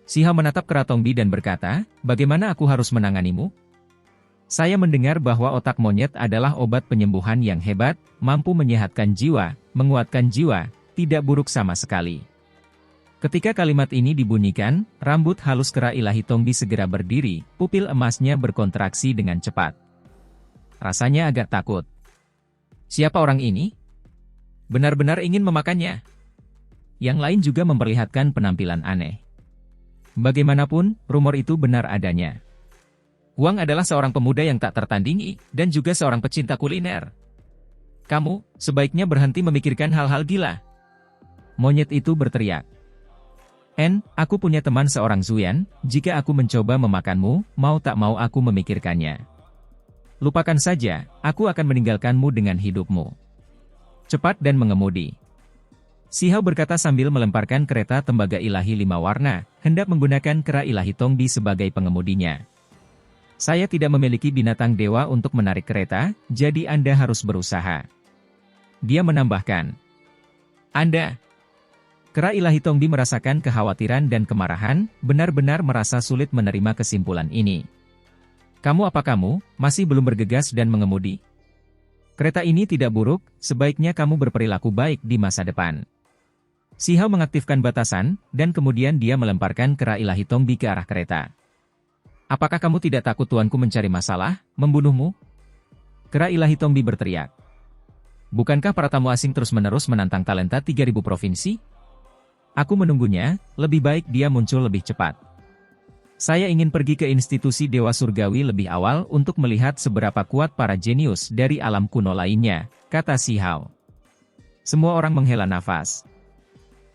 Siha menatap kera Tongbi dan berkata, bagaimana aku harus menanganimu? Saya mendengar bahwa otak monyet adalah obat penyembuhan yang hebat, mampu menyehatkan jiwa, menguatkan jiwa, tidak buruk sama sekali. Ketika kalimat ini dibunyikan, rambut halus kera ilahi Tongbi segera berdiri, pupil emasnya berkontraksi dengan cepat. Rasanya agak takut. Siapa orang ini? Benar-benar ingin memakannya. Yang lain juga memperlihatkan penampilan aneh. Bagaimanapun, rumor itu benar adanya. Huang adalah seorang pemuda yang tak tertandingi, dan juga seorang pecinta kuliner. Kamu, sebaiknya berhenti memikirkan hal-hal gila. Monyet itu berteriak. Aku punya teman seorang Zuyan, jika aku mencoba memakanmu, mau tak mau aku memikirkannya. Lupakan saja, aku akan meninggalkanmu dengan hidupmu. Cepat dan mengemudi. Si Hao berkata sambil melemparkan kereta tembaga ilahi 5 warna, hendak menggunakan kera ilahi Tongbi sebagai pengemudinya. Saya tidak memiliki binatang dewa untuk menarik kereta, jadi Anda harus berusaha. Dia menambahkan. Anda. Kera ilahi Tongbi merasakan kekhawatiran dan kemarahan, benar-benar merasa sulit menerima kesimpulan ini. Kamu masih belum bergegas dan mengemudi? Kereta ini tidak buruk, sebaiknya kamu berperilaku baik di masa depan. Si Hao mengaktifkan batasan, dan kemudian dia melemparkan kera ilahi Tongbi ke arah kereta. Apakah kamu tidak takut tuanku mencari masalah, membunuhmu? Kera ilahi Tombi berteriak. Bukankah para tamu asing terus-menerus menantang talenta 3.000 provinsi? Aku menunggunya, lebih baik dia muncul lebih cepat. Saya ingin pergi ke institusi Dewa Surgawi lebih awal untuk melihat seberapa kuat para jenius dari alam kuno lainnya, kata Si Hao. Semua orang menghela nafas.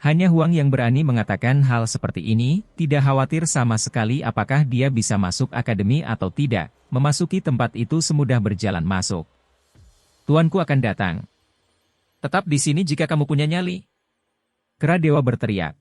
Hanya Huang yang berani mengatakan hal seperti ini, tidak khawatir sama sekali apakah dia bisa masuk akademi atau tidak, memasuki tempat itu semudah berjalan masuk. Tuanku akan datang. Tetap di sini jika kamu punya nyali. Kera dewa berteriak.